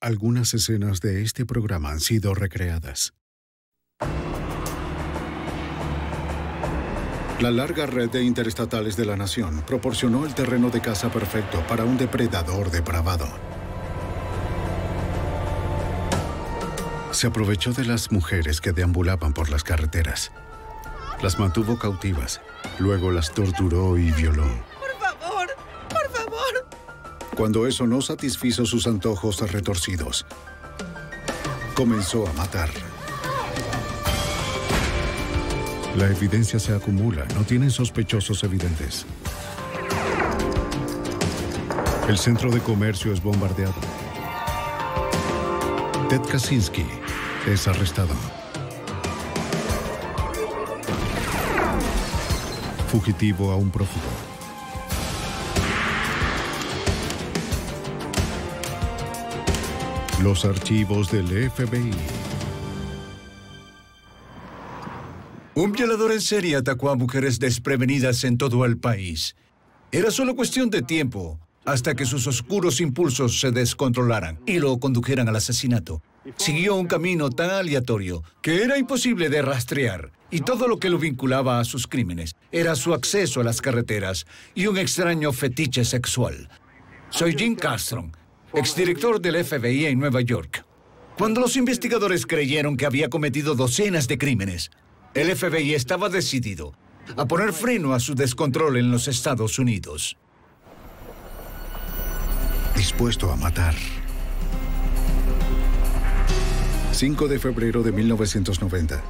Algunas escenas de este programa han sido recreadas. La larga red de interestatales de la nación proporcionó el terreno de caza perfecto para un depredador depravado. Se aprovechó de las mujeres que deambulaban por las carreteras. Las mantuvo cautivas, luego las torturó y violó. ¡Por favor! ¡Por favor! Cuando eso no satisfizo sus antojos retorcidos, comenzó a matar. La evidencia se acumula, no tienen sospechosos evidentes. El centro de comercio es bombardeado. Ted Kaczynski es arrestado. Fugitivo a un prófugo. Los archivos del FBI. Un violador en serie atacó a mujeres desprevenidas en todo el país. Era solo cuestión de tiempo hasta que sus oscuros impulsos se descontrolaran y lo condujeran al asesinato. Siguió un camino tan aleatorio que era imposible de rastrear, y todo lo que lo vinculaba a sus crímenes era su acceso a las carreteras y un extraño fetiche sexual. Soy Jim Castron, exdirector del FBI en Nueva York. Cuando los investigadores creyeron que había cometido docenas de crímenes, el FBI estaba decidido a poner freno a su descontrol en los Estados Unidos. Dispuesto a matar. 5 de febrero de 1990.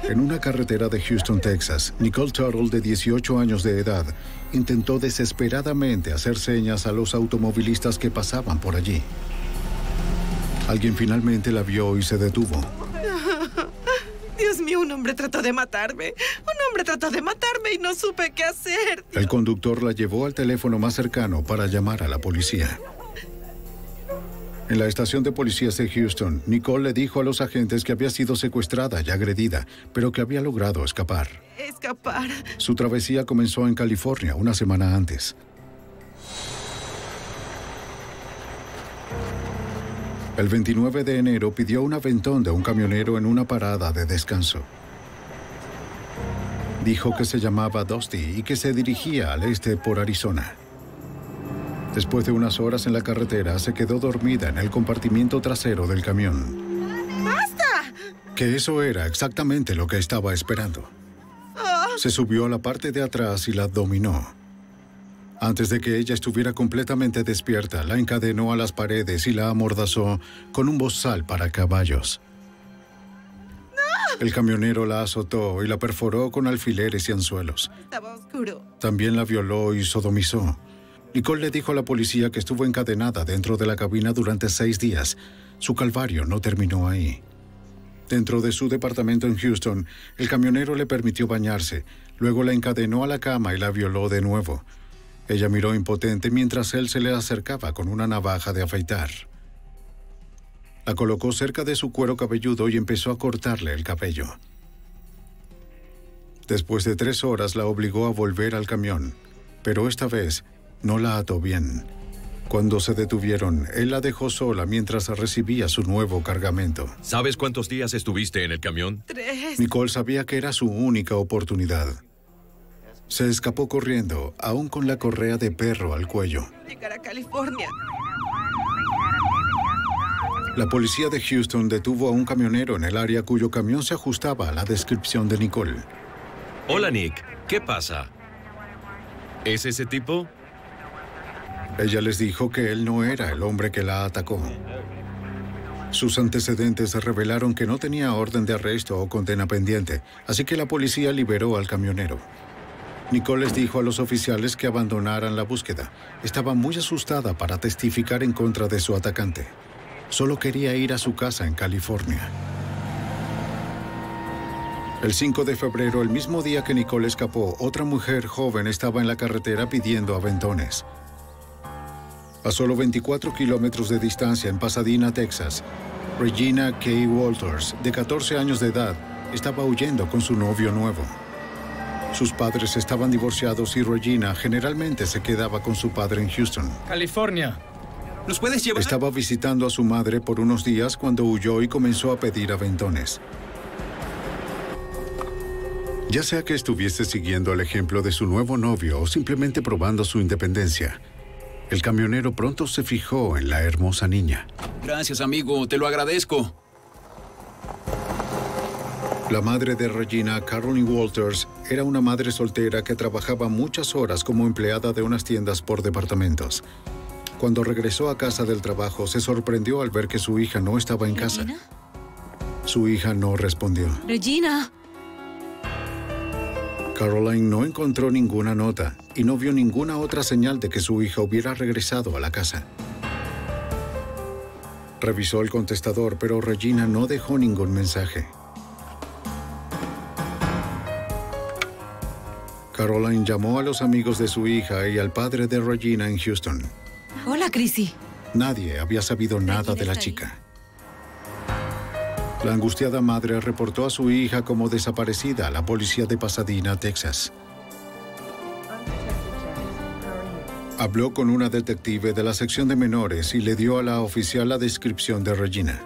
En una carretera de Houston, Texas, Nicole Tuttle, de 18 años de edad, intentó desesperadamente hacer señas a los automovilistas que pasaban por allí. Alguien finalmente la vio y se detuvo. Dios mío, un hombre trató de matarme. Un hombre trató de matarme y no supe qué hacer. El conductor la llevó al teléfono más cercano para llamar a la policía. En la estación de policías de Houston, Nicole le dijo a los agentes que había sido secuestrada y agredida, pero que había logrado escapar. Escapar. Su travesía comenzó en California una semana antes. El 29 de enero pidió un aventón de un camionero en una parada de descanso. Dijo que se llamaba Dusty y que se dirigía al este por Arizona. Después de unas horas en la carretera, se quedó dormida en el compartimiento trasero del camión. ¡Basta! Que eso era exactamente lo que estaba esperando. Se subió a la parte de atrás y la dominó. Antes de que ella estuviera completamente despierta, la encadenó a las paredes y la amordazó con un bozal para caballos. El camionero la azotó y la perforó con alfileres y anzuelos. Estaba oscuro. También la violó y sodomizó. Nicole le dijo a la policía que estuvo encadenada dentro de la cabina durante 6 días. Su calvario no terminó ahí. Dentro de su departamento en Houston, el camionero le permitió bañarse. Luego la encadenó a la cama y la violó de nuevo. Ella miró impotente mientras él se le acercaba con una navaja de afeitar. La colocó cerca de su cuero cabelludo y empezó a cortarle el cabello. Después de 3 horas la obligó a volver al camión, pero esta vez no la ató bien. Cuando se detuvieron, él la dejó sola mientras recibía su nuevo cargamento. ¿Sabes cuántos días estuviste en el camión? 3. Nicole sabía que era su única oportunidad. Se escapó corriendo, aún con la correa de perro al cuello. Llegar a California. La policía de Houston detuvo a un camionero en el área cuyo camión se ajustaba a la descripción de Nicole. Hola, Nick. ¿Qué pasa? ¿Es ese tipo? Ella les dijo que él no era el hombre que la atacó. Sus antecedentes revelaron que no tenía orden de arresto o condena pendiente, así que la policía liberó al camionero. Nicole les dijo a los oficiales que abandonaran la búsqueda. Estaba muy asustada para testificar en contra de su atacante. Solo quería ir a su casa en California. El 5 de febrero, el mismo día que Nicole escapó, otra mujer joven estaba en la carretera pidiendo aventones. A solo 24 kilómetros de distancia, en Pasadena, Texas, Regina K. Walters, de 14 años de edad, estaba huyendo con su novio nuevo. Sus padres estaban divorciados y Regina generalmente se quedaba con su padre en Houston. California. ¿Nos puedes llevar? Estaba visitando a su madre por unos días cuando huyó y comenzó a pedir aventones. Ya sea que estuviese siguiendo el ejemplo de su nuevo novio o simplemente probando su independencia, el camionero pronto se fijó en la hermosa niña. Gracias, amigo. Te lo agradezco. La madre de Regina, Caroline Walters, era una madre soltera que trabajaba muchas horas como empleada de unas tiendas por departamentos. Cuando regresó a casa del trabajo, se sorprendió al ver que su hija no estaba en casa. ¿Regina? Su hija no respondió. ¡Regina! Caroline no encontró ninguna nota y no vio ninguna otra señal de que su hija hubiera regresado a la casa. Revisó el contestador, pero Regina no dejó ningún mensaje. Caroline llamó a los amigos de su hija y al padre de Regina en Houston. Hola, Chrissy. Nadie había sabido nada de la chica. La angustiada madre reportó a su hija como desaparecida a la policía de Pasadena, Texas. Habló con una detective de la sección de menores y le dio a la oficial la descripción de Regina.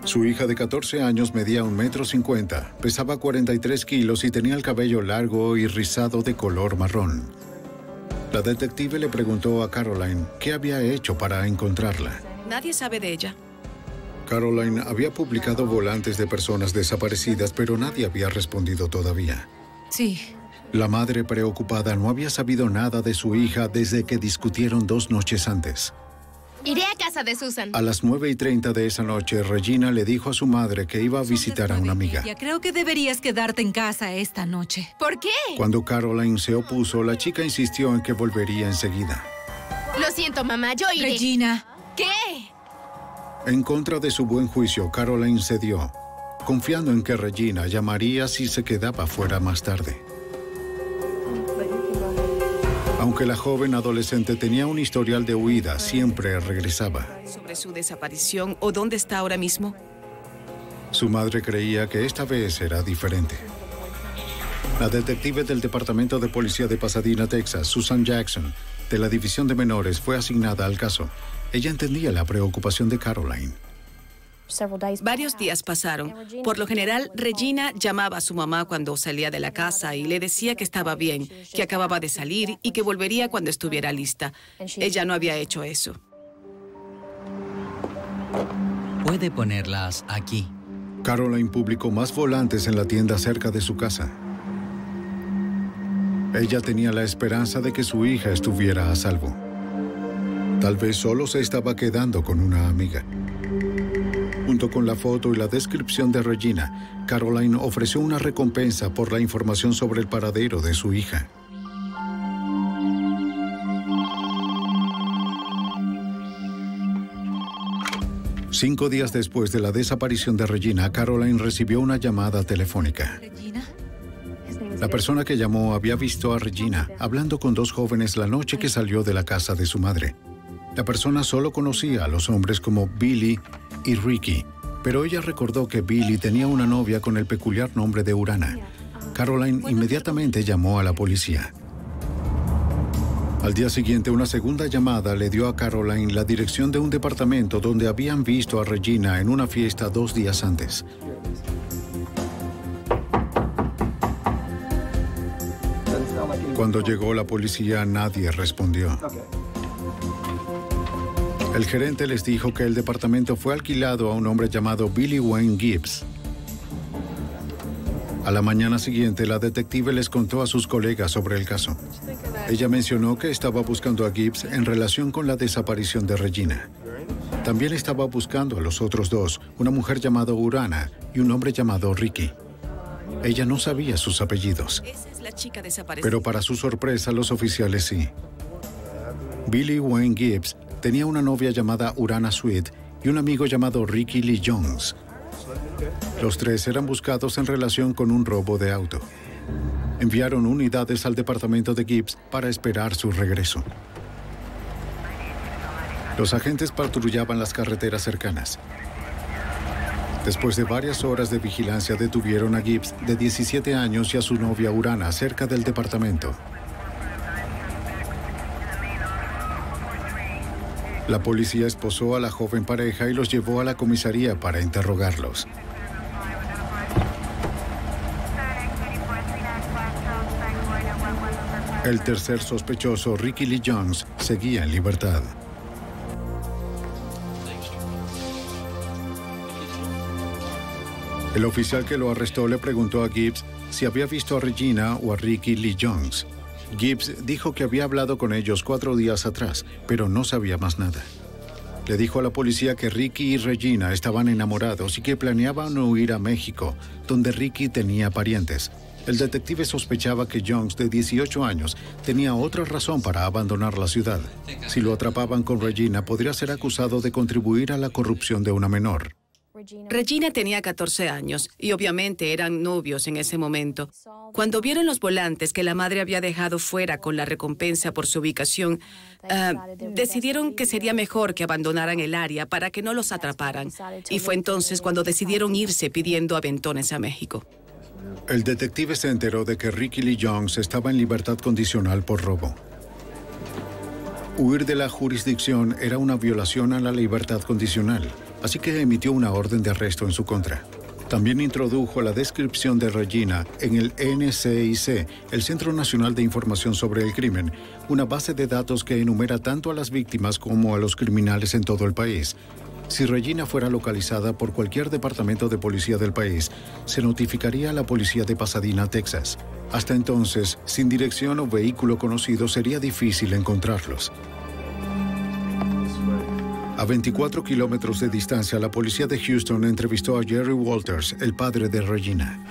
Su hija de 14 años medía 1,50 m, pesaba 43 kilos y tenía el cabello largo y rizado de color marrón. La detective le preguntó a Caroline qué había hecho para encontrarla. Nadie sabe de ella. Caroline había publicado volantes de personas desaparecidas, pero nadie había respondido todavía. Sí. La madre preocupada no había sabido nada de su hija desde que discutieron 2 noches antes. Iré a casa de Susan. A las 9:30 de esa noche, Regina le dijo a su madre que iba a visitar a una amiga. Creo que deberías quedarte en casa esta noche. ¿Por qué? Cuando Caroline se opuso, la chica insistió en que volvería enseguida. Lo siento, mamá, yo iré. Regina. ¿Qué? En contra de su buen juicio, Caroline cedió, confiando en que Regina llamaría si se quedaba fuera más tarde. Aunque la joven adolescente tenía un historial de huida, siempre regresaba. ¿Sobre su desaparición o dónde está ahora mismo? Su madre creía que esta vez era diferente. La detective del Departamento de Policía de Pasadena, Texas, Susan Jackson, de la División de Menores, fue asignada al caso. Ella entendía la preocupación de Caroline. Varios días pasaron. Por lo general, Regina llamaba a su mamá cuando salía de la casa y le decía que estaba bien, que acababa de salir y que volvería cuando estuviera lista. Ella no había hecho eso. Puede ponerlas aquí. Caroline publicó más volantes en la tienda cerca de su casa. Ella tenía la esperanza de que su hija estuviera a salvo. Tal vez solo se estaba quedando con una amiga. Junto con la foto y la descripción de Regina, Caroline ofreció una recompensa por la información sobre el paradero de su hija. Cinco días después de la desaparición de Regina, Caroline recibió una llamada telefónica. ¿Regina? La persona que llamó había visto a Regina hablando con 2 jóvenes la noche que salió de la casa de su madre. La persona solo conocía a los hombres como Billy y Ricky, pero ella recordó que Billy tenía una novia con el peculiar nombre de Urana. Caroline inmediatamente llamó a la policía. Al día siguiente, una segunda llamada le dio a Caroline la dirección de un departamento donde habían visto a Regina en una fiesta 2 días antes. Cuando llegó la policía, nadie respondió. El gerente les dijo que el departamento fue alquilado a un hombre llamado Billy Wayne Gibbs. A la mañana siguiente, la detective les contó a sus colegas sobre el caso. Ella mencionó que estaba buscando a Gibbs en relación con la desaparición de Regina. También estaba buscando a los otros 2, una mujer llamada Urana y un hombre llamado Ricky. Ella no sabía sus apellidos, Esa es la chica desaparecida. pero para su sorpresa, los oficiales sí. Billy Wayne Gibbs tenía una novia llamada Urana Sweet y un amigo llamado Ricky Lee Jones. Los 3 eran buscados en relación con un robo de auto. Enviaron unidades al departamento de Gibbs para esperar su regreso. Los agentes patrullaban las carreteras cercanas. Después de varias horas de vigilancia, detuvieron a Gibbs, de 17 años, y a su novia Urana cerca del departamento. La policía esposó a la joven pareja y los llevó a la comisaría para interrogarlos. El tercer sospechoso, Ricky Lee Jones, seguía en libertad. El oficial que lo arrestó le preguntó a Gibbs si había visto a Regina o a Ricky Lee Jones. Gibbs dijo que había hablado con ellos 4 días atrás, pero no sabía más nada. Le dijo a la policía que Ricky y Regina estaban enamorados y que planeaban huir a México, donde Ricky tenía parientes. El detective sospechaba que Jones, de 18 años, tenía otra razón para abandonar la ciudad. Si lo atrapaban con Regina, podría ser acusado de contribuir a la corrupción de una menor. Regina tenía 14 años y obviamente eran novios en ese momento. Cuando vieron los volantes que la madre había dejado fuera con la recompensa por su ubicación, decidieron que sería mejor que abandonaran el área para que no los atraparan. Y fue entonces cuando decidieron irse pidiendo aventones a México. El detective se enteró de que Ricky Lee Jones estaba en libertad condicional por robo. Huir de la jurisdicción era una violación a la libertad condicional, así que emitió una orden de arresto en su contra. También introdujo la descripción de Regina en el NCIC, el Centro Nacional de Información sobre el Crimen, una base de datos que enumera tanto a las víctimas como a los criminales en todo el país. Si Regina fuera localizada por cualquier departamento de policía del país, se notificaría a la policía de Pasadena, Texas. Hasta entonces, sin dirección o vehículo conocido, sería difícil encontrarlos. A 24 kilómetros de distancia, la policía de Houston entrevistó a Jerry Walters, el padre de Regina.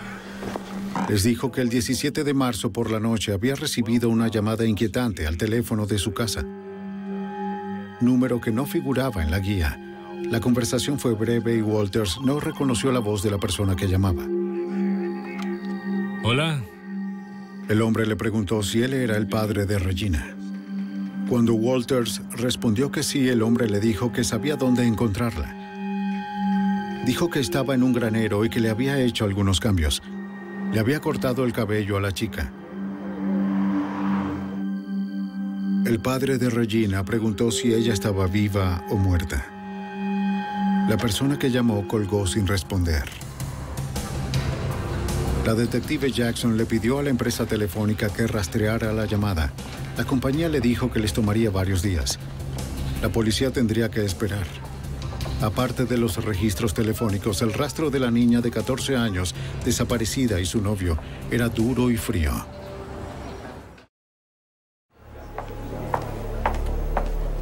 Les dijo que el 17 de marzo por la noche había recibido una llamada inquietante al teléfono de su casa, número que no figuraba en la guía. La conversación fue breve y Walters no reconoció la voz de la persona que llamaba. Hola. El hombre le preguntó si él era el padre de Regina. Cuando Walters respondió que sí, el hombre le dijo que sabía dónde encontrarla. Dijo que estaba en un granero y que le había hecho algunos cambios. Le había cortado el cabello a la chica. El padre de Regina preguntó si ella estaba viva o muerta. La persona que llamó colgó sin responder. La detective Jackson le pidió a la empresa telefónica que rastreara la llamada. La compañía le dijo que les tomaría varios días. La policía tendría que esperar. Aparte de los registros telefónicos, el rastro de la niña de 14 años, desaparecida, y su novio, era duro y frío.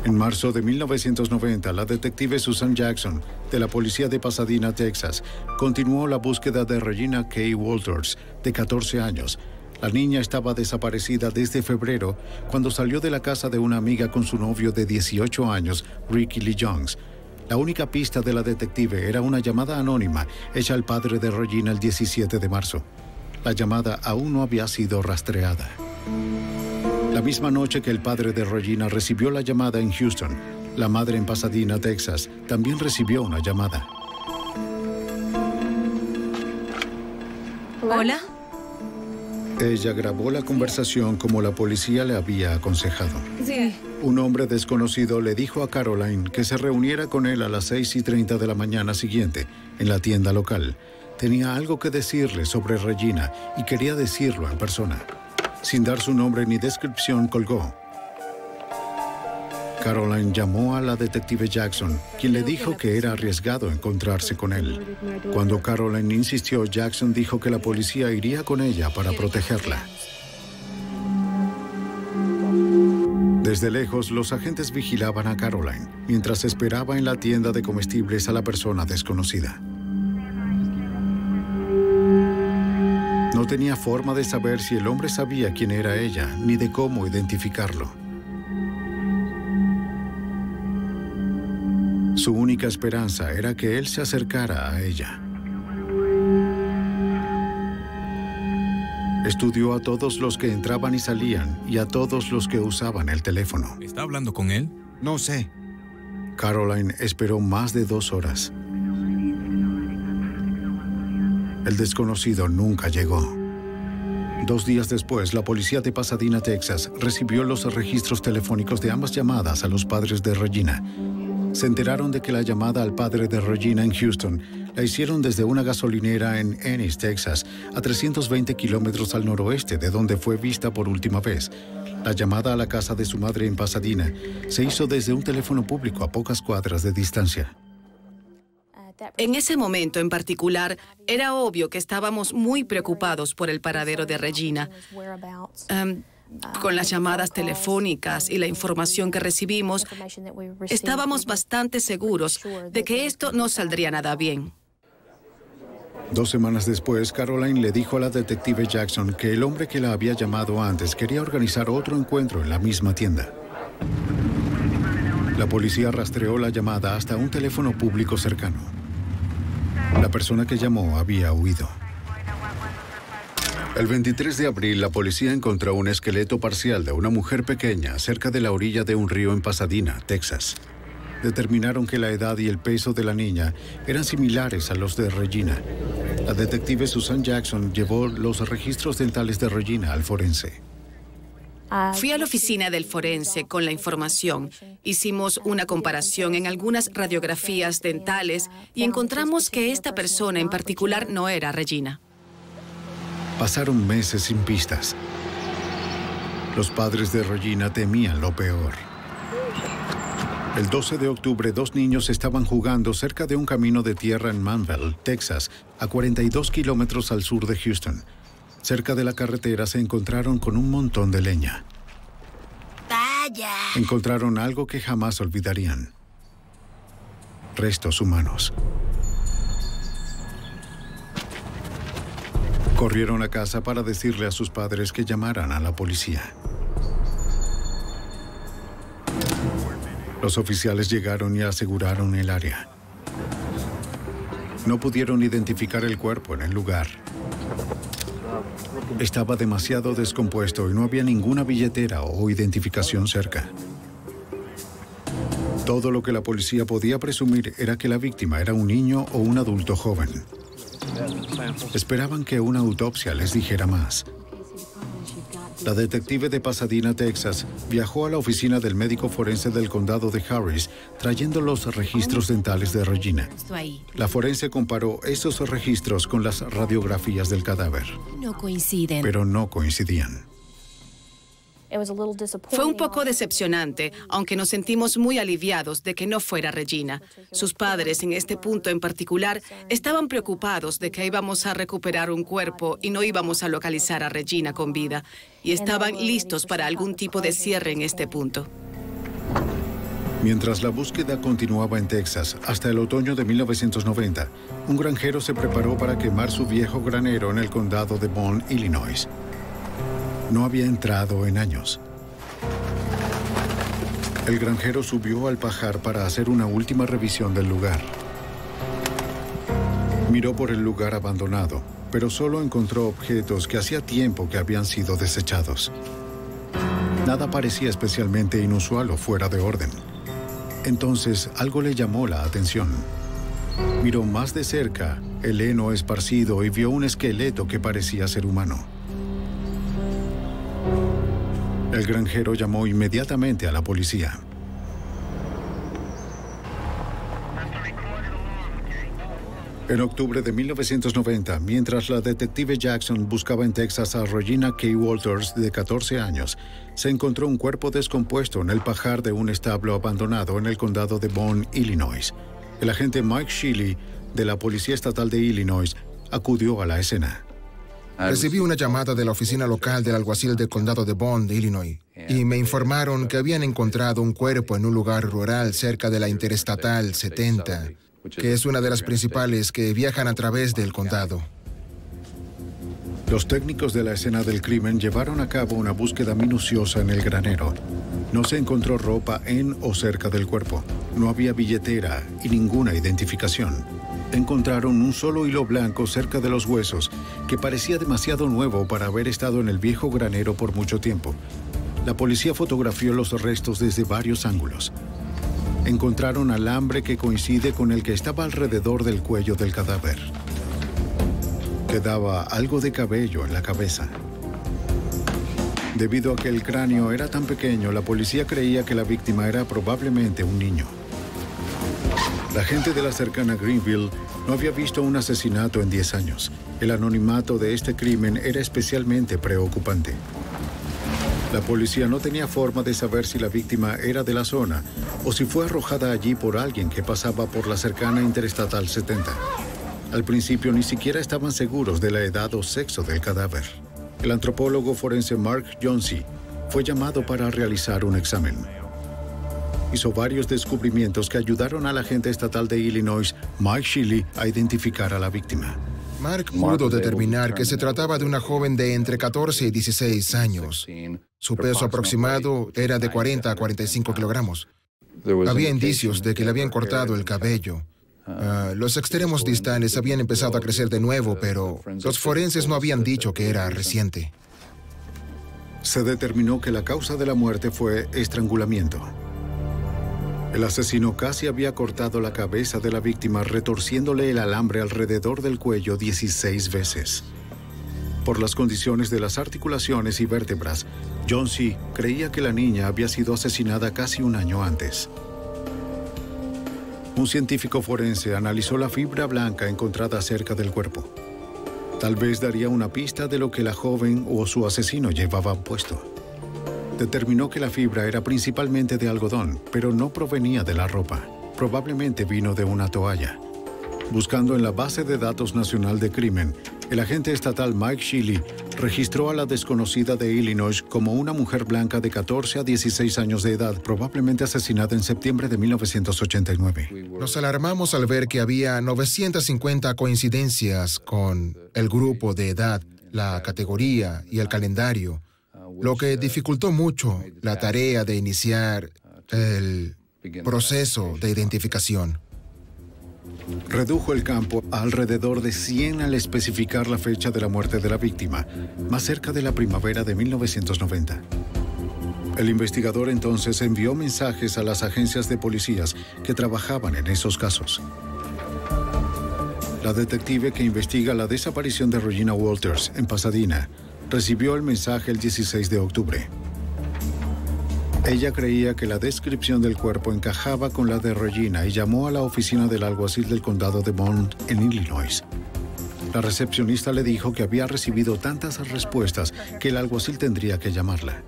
En marzo de 1990, la detective Susan Jackson, de la policía de Pasadena, Texas, continuó la búsqueda de Regina K. Walters, de 14 años. La niña estaba desaparecida desde febrero, cuando salió de la casa de una amiga con su novio de 18 años, Ricky Lee Jones. La única pista de la detective era una llamada anónima hecha al padre de Regina el 17 de marzo. La llamada aún no había sido rastreada. La misma noche que el padre de Regina recibió la llamada en Houston, la madre en Pasadena, Texas, también recibió una llamada. ¿Hola? Ella grabó la conversación como la policía le había aconsejado. Sí. Un hombre desconocido le dijo a Caroline que se reuniera con él a las 6:30 de la mañana siguiente en la tienda local. Tenía algo que decirle sobre Regina y quería decirlo en persona. Sin dar su nombre ni descripción, colgó. Caroline llamó a la detective Jackson, quien le dijo que era arriesgado encontrarse con él. Cuando Caroline insistió, Jackson dijo que la policía iría con ella para protegerla. Desde lejos, los agentes vigilaban a Caroline, mientras esperaba en la tienda de comestibles a la persona desconocida. No tenía forma de saber si el hombre sabía quién era ella, ni de cómo identificarlo. Su única esperanza era que él se acercara a ella. Estudió a todos los que entraban y salían y a todos los que usaban el teléfono. ¿Está hablando con él? No sé. Caroline esperó más de 2 horas. El desconocido nunca llegó. 2 días después, la policía de Pasadena, Texas, recibió los registros telefónicos de ambas llamadas a los padres de Regina. Se enteraron de que la llamada al padre de Regina en Houston la hicieron desde una gasolinera en Ennis, Texas, a 320 kilómetros al noroeste de donde fue vista por última vez. La llamada a la casa de su madre en Pasadena se hizo desde un teléfono público a pocas cuadras de distancia. En ese momento en particular, era obvio que estábamos muy preocupados por el paradero de Regina. Con las llamadas telefónicas y la información que recibimos, estábamos bastante seguros de que esto no saldría nada bien. 2 semanas después, Caroline le dijo a la detective Jackson que el hombre que la había llamado antes quería organizar otro encuentro en la misma tienda. La policía rastreó la llamada hasta un teléfono público cercano. La persona que llamó había huido. El 23 de abril, la policía encontró un esqueleto parcial de una mujer pequeña cerca de la orilla de un río en Pasadena, Texas. Determinaron que la edad y el peso de la niña eran similares a los de Regina. La detective Susan Jackson llevó los registros dentales de Regina al forense. Fui a la oficina del forense con la información. Hicimos una comparación en algunas radiografías dentales y encontramos que esta persona en particular no era Regina. Pasaron meses sin pistas. Los padres de Regina temían lo peor. El 12 de octubre, 2 niños estaban jugando cerca de un camino de tierra en Manville, Texas, a 42 kilómetros al sur de Houston. Cerca de la carretera se encontraron con un montón de leña. ¡Vaya! Encontraron algo que jamás olvidarían. Restos humanos. Corrieron a casa para decirle a sus padres que llamaran a la policía. Los oficiales llegaron y aseguraron el área. No pudieron identificar el cuerpo en el lugar. Estaba demasiado descompuesto y no había ninguna billetera o identificación cerca. Todo lo que la policía podía presumir era que la víctima era un niño o un adulto joven. Esperaban que una autopsia les dijera más. La detective de Pasadena, Texas, viajó a la oficina del médico forense del condado de Harris, trayendo los registros dentales de Regina. La forense comparó esos registros con las radiografías del cadáver. No coinciden. Pero no coincidían. Fue un poco decepcionante, aunque nos sentimos muy aliviados de que no fuera Regina. Sus padres, en este punto en particular, estaban preocupados de que íbamos a recuperar un cuerpo y no íbamos a localizar a Regina con vida, y estaban listos para algún tipo de cierre en este punto. Mientras la búsqueda continuaba en Texas, hasta el otoño de 1990, un granjero se preparó para quemar su viejo granero en el condado de Bond, Illinois. No había entrado en años. El granjero subió al pajar para hacer una última revisión del lugar. Miró por el lugar abandonado, pero solo encontró objetos que hacía tiempo que habían sido desechados. Nada parecía especialmente inusual o fuera de orden. Entonces, algo le llamó la atención. Miró más de cerca el heno esparcido y vio un esqueleto que parecía ser humano. El granjero llamó inmediatamente a la policía. En octubre de 1990, mientras la detective Jackson buscaba en Texas a Regina K. Walters, de 14 años, se encontró un cuerpo descompuesto en el pajar de un establo abandonado en el condado de Bond, Illinois. El agente Mike Shealy, de la Policía Estatal de Illinois, acudió a la escena. Recibí una llamada de la oficina local del alguacil del condado de Bond, Illinois, y me informaron que habían encontrado un cuerpo en un lugar rural cerca de la Interestatal 70, que es una de las principales que viajan a través del condado. Los técnicos de la escena del crimen llevaron a cabo una búsqueda minuciosa en el granero. No se encontró ropa en o cerca del cuerpo. No había billetera y ninguna identificación. Encontraron un solo hilo blanco cerca de los huesos que parecía demasiado nuevo para haber estado en el viejo granero por mucho tiempo. La policía fotografió los restos desde varios ángulos. Encontraron alambre que coincide con el que estaba alrededor del cuello del cadáver. Quedaba algo de cabello en la cabeza. Debido a que el cráneo era tan pequeño, la policía creía que la víctima era probablemente un niño. La gente de la cercana Greenville no había visto un asesinato en 10 años. El anonimato de este crimen era especialmente preocupante. La policía no tenía forma de saber si la víctima era de la zona o si fue arrojada allí por alguien que pasaba por la cercana Interestatal 70. Al principio ni siquiera estaban seguros de la edad o sexo del cadáver. El antropólogo forense Mark Johnsey fue llamado para realizar un examen. Hizo varios descubrimientos que ayudaron al agente estatal de Illinois, Mike Shelley, a identificar a la víctima. Mark pudo determinar que se trataba de una joven de entre 14 y 16 años. Su peso aproximado era de 40 a 45 kilogramos. Había indicios de que le habían cortado el cabello. Los extremos distales habían empezado a crecer de nuevo, pero los forenses no habían dicho que era reciente. Se determinó que la causa de la muerte fue estrangulamiento. El asesino casi había cortado la cabeza de la víctima retorciéndole el alambre alrededor del cuello 16 veces. Por las condiciones de las articulaciones y vértebras, Johnsey creía que la niña había sido asesinada casi un año antes. Un científico forense analizó la fibra blanca encontrada cerca del cuerpo. Tal vez daría una pista de lo que la joven o su asesino llevaban puesto. Determinó que la fibra era principalmente de algodón, pero no provenía de la ropa. Probablemente vino de una toalla. Buscando en la base de datos nacional de crimen, el agente estatal Mike Shelley registró a la desconocida de Illinois como una mujer blanca de 14 a 16 años de edad, probablemente asesinada en septiembre de 1989. Nos alarmamos al ver que había 950 coincidencias con el grupo de edad, la categoría y el calendario, lo que dificultó mucho la tarea de iniciar el proceso de identificación. Redujo el campo a alrededor de 100 al especificar la fecha de la muerte de la víctima, más cerca de la primavera de 1990. El investigador entonces envió mensajes a las agencias de policías que trabajaban en esos casos. La detective que investiga la desaparición de Regina Walters en Pasadena recibió el mensaje el 16 de octubre. Ella creía que la descripción del cuerpo encajaba con la de Regina y llamó a la oficina del alguacil del condado de Bond en Illinois. La recepcionista le dijo que había recibido tantas respuestas que el alguacil tendría que llamarla.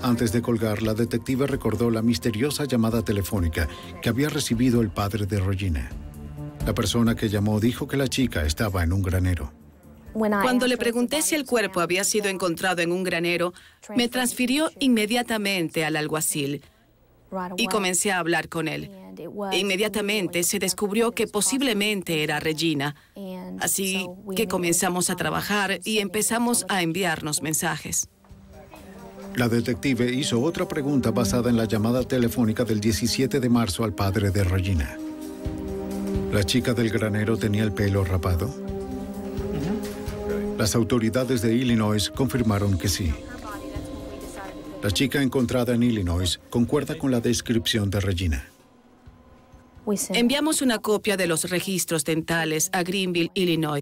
Antes de colgar, la detective recordó la misteriosa llamada telefónica que había recibido el padre de Regina. La persona que llamó dijo que la chica estaba en un granero. Cuando le pregunté si el cuerpo había sido encontrado en un granero, me transfirió inmediatamente al alguacil y comencé a hablar con él. Inmediatamente se descubrió que posiblemente era Regina, así que comenzamos a trabajar y empezamos a enviarnos mensajes. La detective hizo otra pregunta basada en la llamada telefónica del 17 de marzo al padre de Regina. ¿La chica del granero tenía el pelo rapado? Las autoridades de Illinois confirmaron que sí. La chica encontrada en Illinois concuerda con la descripción de Regina. Enviamos una copia de los registros dentales a Greenville, Illinois,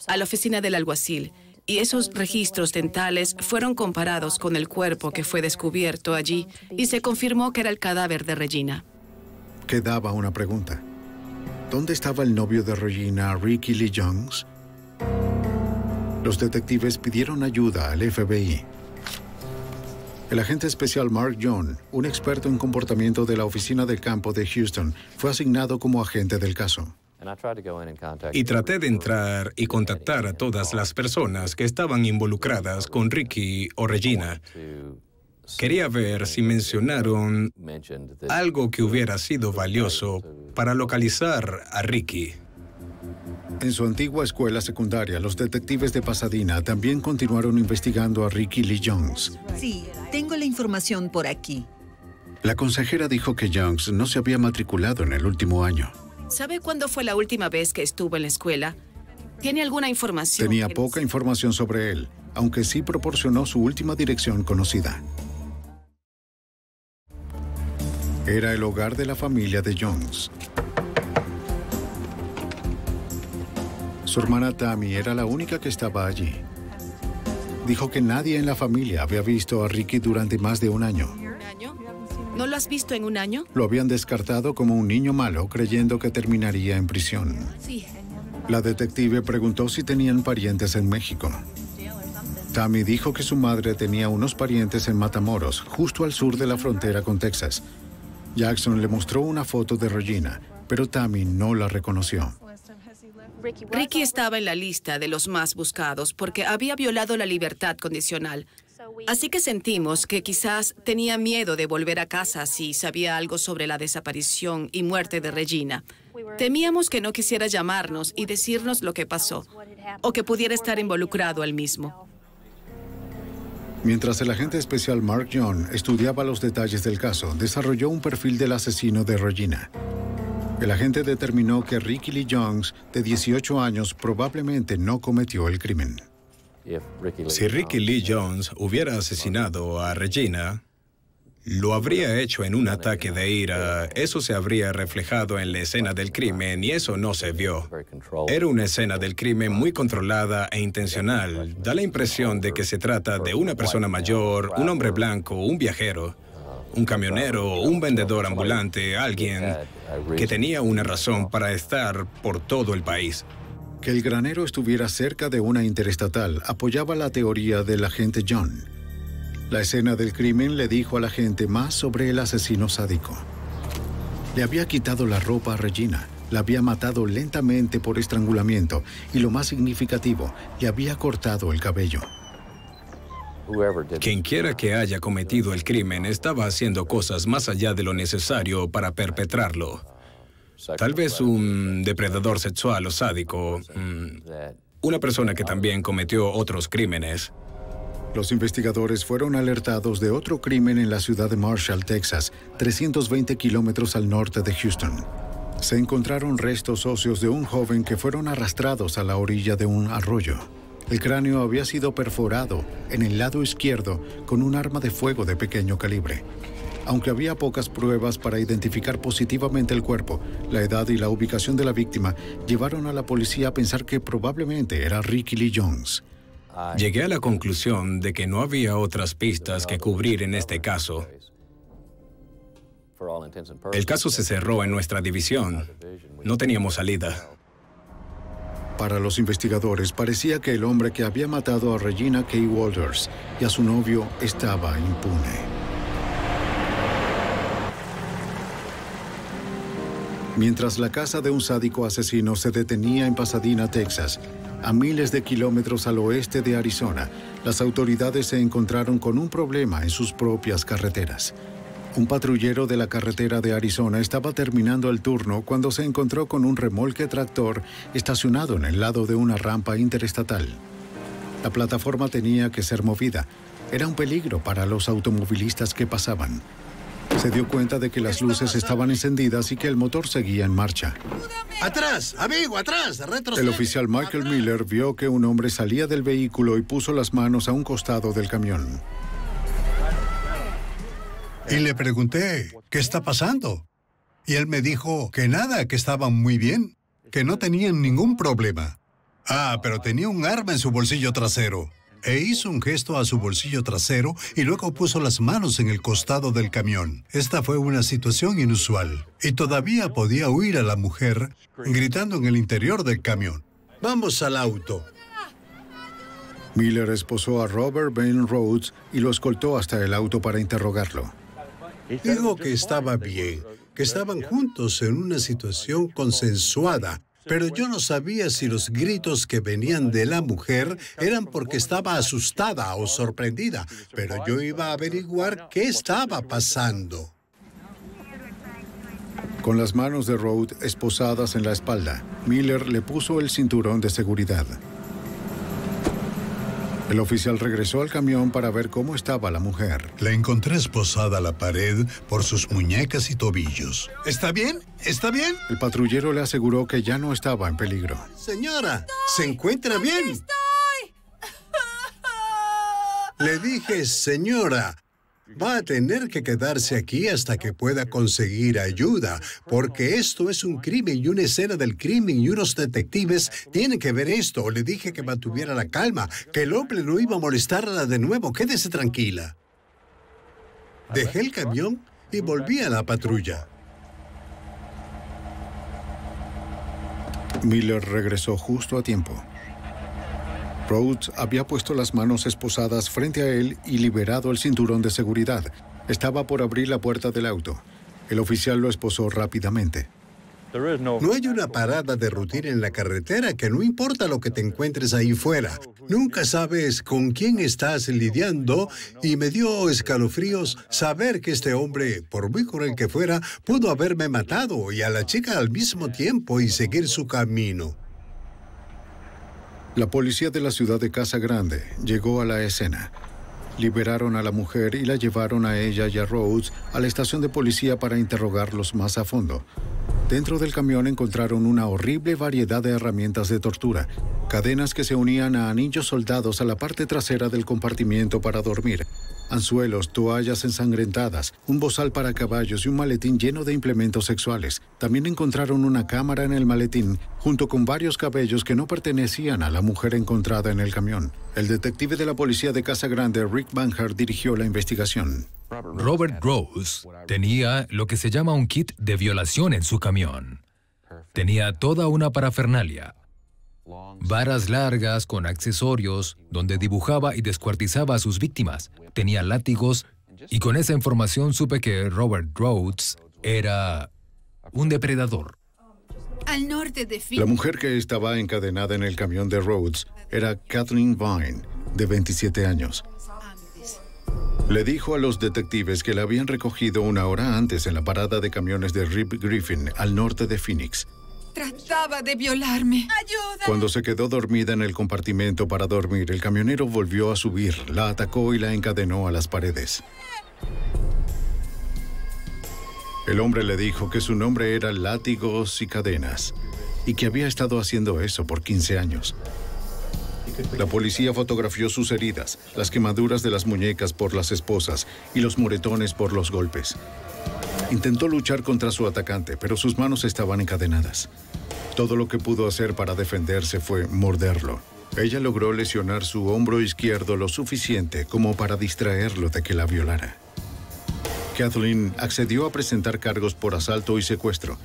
a la oficina del alguacil, y esos registros dentales fueron comparados con el cuerpo que fue descubierto allí y se confirmó que era el cadáver de Regina. Quedaba una pregunta. ¿Dónde estaba el novio de Regina, Ricky Lee Jones? Los detectives pidieron ayuda al FBI. El agente especial Mark John, un experto en comportamiento de la oficina de campo de Houston, fue asignado como agente del caso. Y traté de entrar y contactar a todas las personas que estaban involucradas con Ricky o Regina. Quería ver si mencionaron algo que hubiera sido valioso para localizar a Ricky. En su antigua escuela secundaria, los detectives de Pasadena también continuaron investigando a Ricky Lee Jones. Sí, tengo la información por aquí. La consejera dijo que Jones no se había matriculado en el último año. ¿Sabe cuándo fue la última vez que estuvo en la escuela? ¿Tiene alguna información? Tenía poca información sobre él, aunque sí proporcionó su última dirección conocida. Era el hogar de la familia de Jones. Su hermana Tammy era la única que estaba allí. Dijo que nadie en la familia había visto a Ricky durante más de un año. ¿Un año? ¿No lo has visto en un año? Lo habían descartado como un niño malo, creyendo que terminaría en prisión. Sí. La detective preguntó si tenían parientes en México. Tammy dijo que su madre tenía unos parientes en Matamoros, justo al sur de la frontera con Texas. Jackson le mostró una foto de Regina, pero Tammy no la reconoció. Ricky estaba en la lista de los más buscados porque había violado la libertad condicional. Así que sentimos que quizás tenía miedo de volver a casa si sabía algo sobre la desaparición y muerte de Regina. Temíamos que no quisiera llamarnos y decirnos lo que pasó, o que pudiera estar involucrado él mismo. Mientras el agente especial Mark John estudiaba los detalles del caso, desarrolló un perfil del asesino de Regina. El agente determinó que Ricky Lee Jones, de 18 años, probablemente no cometió el crimen. Si Ricky Lee Jones hubiera asesinado a Regina, lo habría hecho en un ataque de ira. Eso se habría reflejado en la escena del crimen y eso no se vio. Era una escena del crimen muy controlada e intencional. Da la impresión de que se trata de una persona mayor, un hombre blanco, un viajero, un camionero, un vendedor ambulante, alguien que tenía una razón para estar por todo el país. Que el granero estuviera cerca de una interestatal apoyaba la teoría del agente John. La escena del crimen le dijo al agente más sobre el asesino sádico. Le había quitado la ropa a Regina, la había matado lentamente por estrangulamiento y, lo más significativo, le había cortado el cabello. Quien quiera que haya cometido el crimen estaba haciendo cosas más allá de lo necesario para perpetrarlo. Tal vez un depredador sexual o sádico, una persona que también cometió otros crímenes. Los investigadores fueron alertados de otro crimen en la ciudad de Marshall, Texas, 320 kilómetros al norte de Houston. Se encontraron restos óseos de un joven que fueron arrastrados a la orilla de un arroyo. El cráneo había sido perforado en el lado izquierdo con un arma de fuego de pequeño calibre. Aunque había pocas pruebas para identificar positivamente el cuerpo, la edad y la ubicación de la víctima llevaron a la policía a pensar que probablemente era Ricky Lee Jones. Llegué a la conclusión de que no había otras pistas que cubrir en este caso. El caso se cerró en nuestra división. No teníamos salida. Para los investigadores, parecía que el hombre que había matado a Regina K. Walters y a su novio estaba impune. Mientras la casa de un sádico asesino se detenía en Pasadena, Texas, a miles de kilómetros al oeste de Arizona, las autoridades se encontraron con un problema en sus propias carreteras. Un patrullero de la carretera de Arizona estaba terminando el turno cuando se encontró con un remolque tractor estacionado en el lado de una rampa interestatal. La plataforma tenía que ser movida. Era un peligro para los automovilistas que pasaban. Se dio cuenta de que las luces estaban encendidas y que el motor seguía en marcha. ¡Atrás, amigo, atrás! ¡Retrocede! El oficial Michael Miller vio que un hombre salía del vehículo y puso las manos a un costado del camión. Y le pregunté, ¿qué está pasando? Y él me dijo que nada, que estaban muy bien, que no tenían ningún problema. Ah, pero tenía un arma en su bolsillo trasero. E hizo un gesto a su bolsillo trasero y luego puso las manos en el costado del camión. Esta fue una situación inusual. Y todavía podía oír a la mujer gritando en el interior del camión. ¡Vamos al auto! Miller esposó a Robert Bain Rhodes y lo escoltó hasta el auto para interrogarlo. Dijo que estaba bien, que estaban juntos en una situación consensuada. Pero yo no sabía si los gritos que venían de la mujer eran porque estaba asustada o sorprendida, pero yo iba a averiguar qué estaba pasando. Con las manos de Rhodes esposadas en la espalda, Miller le puso el cinturón de seguridad. El oficial regresó al camión para ver cómo estaba la mujer. La encontré esposada a la pared por sus muñecas y tobillos. ¿Está bien? ¿Está bien? El patrullero le aseguró que ya no estaba en peligro. Señora, ¿se encuentra bien? Le dije, señora, Va a tener que quedarse aquí hasta que pueda conseguir ayuda, porque esto es un crimen y una escena del crimen y unos detectives tienen que ver esto. Le dije que mantuviera la calma, que el hombre no iba a molestarla de nuevo. Quédese tranquila. Dejé el camión y volví a la patrulla. Miller regresó justo a tiempo. Rhodes había puesto las manos esposadas frente a él y liberado el cinturón de seguridad. Estaba por abrir la puerta del auto. El oficial lo esposó rápidamente. No hay una parada de rutina en la carretera que no importa lo que te encuentres ahí fuera. Nunca sabes con quién estás lidiando y me dio escalofríos saber que este hombre, por muy cruel que fuera, pudo haberme matado y a la chica al mismo tiempo y seguir su camino. La policía de la ciudad de Casa Grande llegó a la escena. Liberaron a la mujer y la llevaron a ella y a Rhodes a la estación de policía para interrogarlos más a fondo. Dentro del camión encontraron una horrible variedad de herramientas de tortura, cadenas que se unían a anillos soldados a la parte trasera del compartimiento para dormir, anzuelos, toallas ensangrentadas, un bozal para caballos y un maletín lleno de implementos sexuales. También encontraron una cámara en el maletín, junto con varios cabellos que no pertenecían a la mujer encontrada en el camión. El detective de la policía de Casa Grande, Rick Banhart, dirigió la investigación. Robert Rose tenía lo que se llama un kit de violación en su camión. Tenía toda una parafernalia. Varas largas con accesorios donde dibujaba y descuartizaba a sus víctimas. Tenía látigos y con esa información supe que Robert Rhodes era un depredador. Al norte de Phoenix. La mujer que estaba encadenada en el camión de Rhodes era Kathleen Vine, de 27 años. Le dijo a los detectives que la habían recogido una hora antes en la parada de camiones de Rip Griffin, al norte de Phoenix. Trataba de violarme. ¡Ayuda! Cuando se quedó dormida en el compartimento para dormir, el camionero volvió a subir, la atacó y la encadenó a las paredes. El hombre le dijo que su nombre era Látigos y Cadenas y que había estado haciendo eso por 15 años. La policía fotografió sus heridas, las quemaduras de las muñecas por las esposas y los moretones por los golpes. Intentó luchar contra su atacante, pero sus manos estaban encadenadas. Todo lo que pudo hacer para defenderse fue morderlo. Ella logró lesionar su hombro izquierdo lo suficiente como para distraerlo de que la violara. Kathleen accedió a presentar cargos por asalto y secuestro,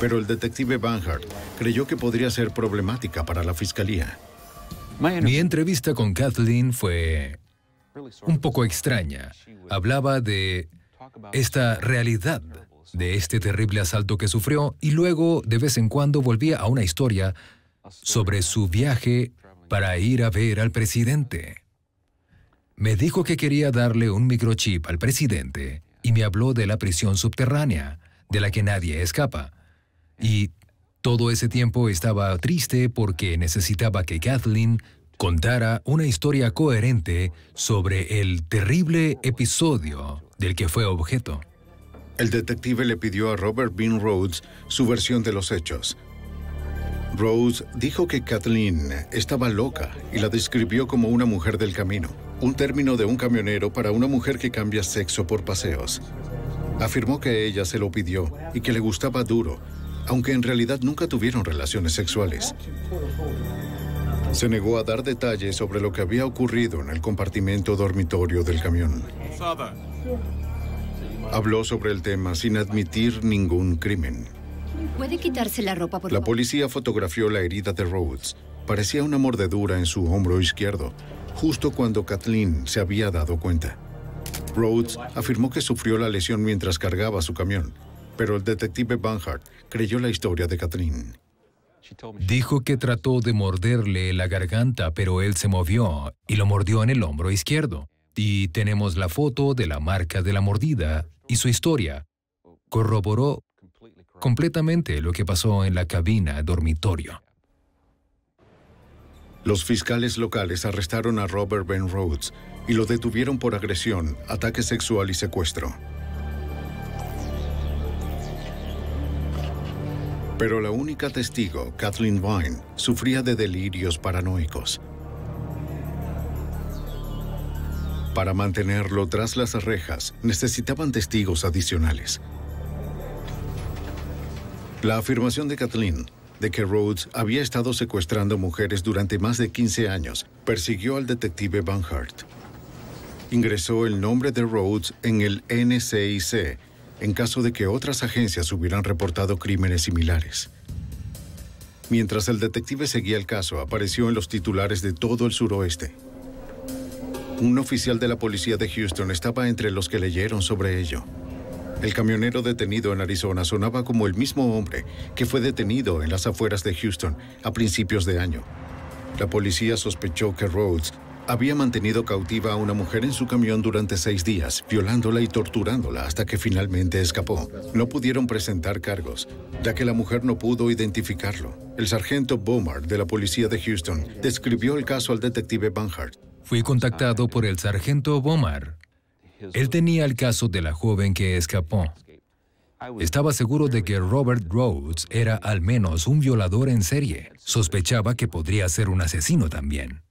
pero el detective Banhart creyó que podría ser problemática para la fiscalía. Mi entrevista con Kathleen fue un poco extraña. Hablaba de esta realidad, de este terrible asalto que sufrió, y luego, de vez en cuando, volvía a una historia sobre su viaje para ir a ver al presidente. Me dijo que quería darle un microchip al presidente y me habló de la prisión subterránea, de la que nadie escapa. Y todo ese tiempo estaba triste porque necesitaba que Kathleen contara una historia coherente sobre el terrible episodio del que fue objeto. El detective le pidió a Robert Bean Rhodes su versión de los hechos. Rhodes dijo que Kathleen estaba loca y la describió como una mujer del camino, un término de un camionero para una mujer que cambia sexo por paseos. Afirmó que ella se lo pidió y que le gustaba duro, aunque en realidad nunca tuvieron relaciones sexuales. Se negó a dar detalles sobre lo que había ocurrido en el compartimento dormitorio del camión. Habló sobre el tema sin admitir ningún crimen. ¿Puede quitarse la ropa, por favor? La policía fotografió la herida de Rhodes. Parecía una mordedura en su hombro izquierdo, justo cuando Kathleen se había dado cuenta. Rhodes afirmó que sufrió la lesión mientras cargaba su camión, pero el detective Banhart creyó la historia de Kathleen. Dijo que trató de morderle la garganta, pero él se movió y lo mordió en el hombro izquierdo. Y tenemos la foto de la marca de la mordida y su historia. Corroboró completamente lo que pasó en la cabina dormitorio. Los fiscales locales arrestaron a Robert Ben Rhodes y lo detuvieron por agresión, ataque sexual y secuestro. Pero la única testigo, Kathleen Vine, sufría de delirios paranoicos. Para mantenerlo tras las rejas, necesitaban testigos adicionales. La afirmación de Kathleen de que Rhodes había estado secuestrando mujeres durante más de 15 años persiguió al detective Banhart. Ingresó el nombre de Rhodes en el NCIC en caso de que otras agencias hubieran reportado crímenes similares. Mientras el detective seguía el caso, apareció en los titulares de todo el suroeste. Un oficial de la policía de Houston estaba entre los que leyeron sobre ello. El camionero detenido en Arizona sonaba como el mismo hombre que fue detenido en las afueras de Houston a principios de año. La policía sospechó que Rhodes había mantenido cautiva a una mujer en su camión durante 6 días, violándola y torturándola hasta que finalmente escapó. No pudieron presentar cargos, ya que la mujer no pudo identificarlo. El sargento Bomar de la policía de Houston describió el caso al detective Banhart. Fui contactado por el sargento Bomar. Él tenía el caso de la joven que escapó. Estaba seguro de que Robert Rhodes era al menos un violador en serie. Sospechaba que podría ser un asesino también.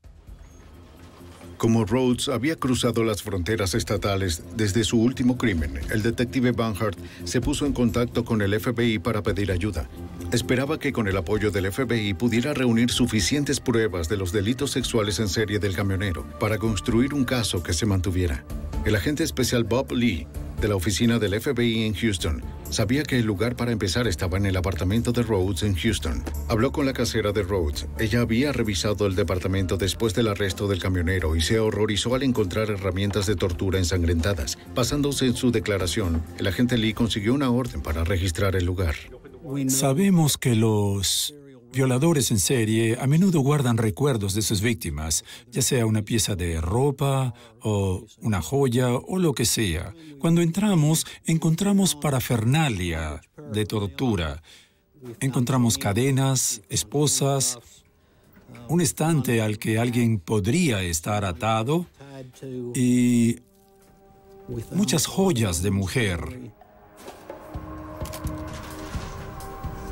Como Rhodes había cruzado las fronteras estatales desde su último crimen, el detective Banhart se puso en contacto con el FBI para pedir ayuda. Esperaba que con el apoyo del FBI pudiera reunir suficientes pruebas de los delitos sexuales en serie del camionero para construir un caso que se mantuviera. El agente especial Bob Lee, de la oficina del FBI en Houston, sabía que el lugar para empezar estaba en el apartamento de Rhodes en Houston. Habló con la casera de Rhodes. Ella había revisado el departamento después del arresto del camionero y se horrorizó al encontrar herramientas de tortura ensangrentadas. Basándose en su declaración, el agente Lee consiguió una orden para registrar el lugar. Sabemos que los violadores en serie a menudo guardan recuerdos de sus víctimas, ya sea una pieza de ropa o una joya o lo que sea. Cuando entramos parafernalia de tortura. Encontramos cadenas, esposas, un estante al que alguien podría estar atado y muchas joyas de mujer.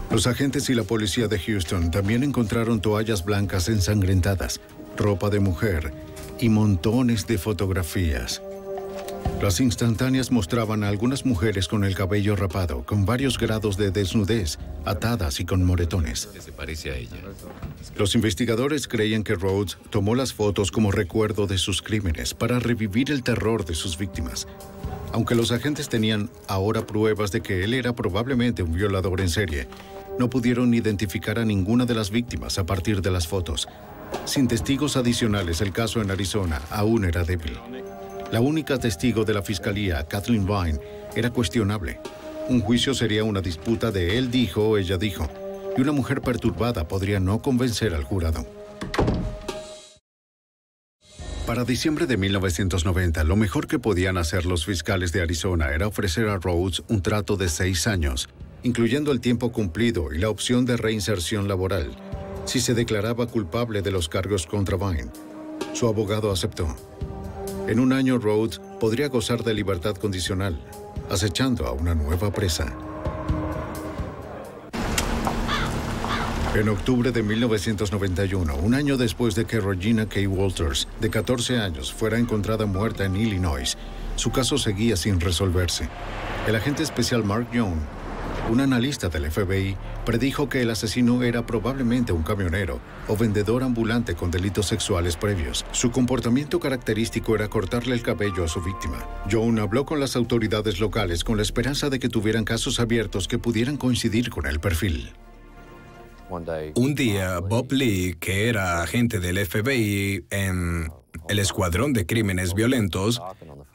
Los agentes y la policía de Houston también encontraron toallas blancas ensangrentadas, ropa de mujer y montones de fotografías. Las instantáneas mostraban a algunas mujeres con el cabello rapado, con varios grados de desnudez, atadas y con moretones. Se parece a ella. Los investigadores creían que Rhodes tomó las fotos como recuerdo de sus crímenes para revivir el terror de sus víctimas. Aunque los agentes tenían ahora pruebas de que él era probablemente un violador en serie, no pudieron identificar a ninguna de las víctimas a partir de las fotos. Sin testigos adicionales, el caso en Arizona aún era débil. La única testigo de la fiscalía, Kathleen Vine, era cuestionable. Un juicio sería una disputa de él dijo, ella dijo, y una mujer perturbada podría no convencer al jurado. Para diciembre de 1990, lo mejor que podían hacer los fiscales de Arizona era ofrecer a Rhodes un trato de 6 años, incluyendo el tiempo cumplido y la opción de reinserción laboral, si se declaraba culpable de los cargos contra Vine. Su abogado aceptó. En un año, Rhodes podría gozar de libertad condicional, acechando a una nueva presa. En octubre de 1991, un año después de que Regina K. Walters, de 14 años, fuera encontrada muerta en Illinois, su caso seguía sin resolverse. El agente especial Mark Young, un analista del FBI, predijo que el asesino era probablemente un camionero o vendedor ambulante con delitos sexuales previos. Su comportamiento característico era cortarle el cabello a su víctima. Young habló con las autoridades locales con la esperanza de que tuvieran casos abiertos que pudieran coincidir con el perfil. Un día, Bob Lee, que era agente del FBI en el Escuadrón de Crímenes Violentos,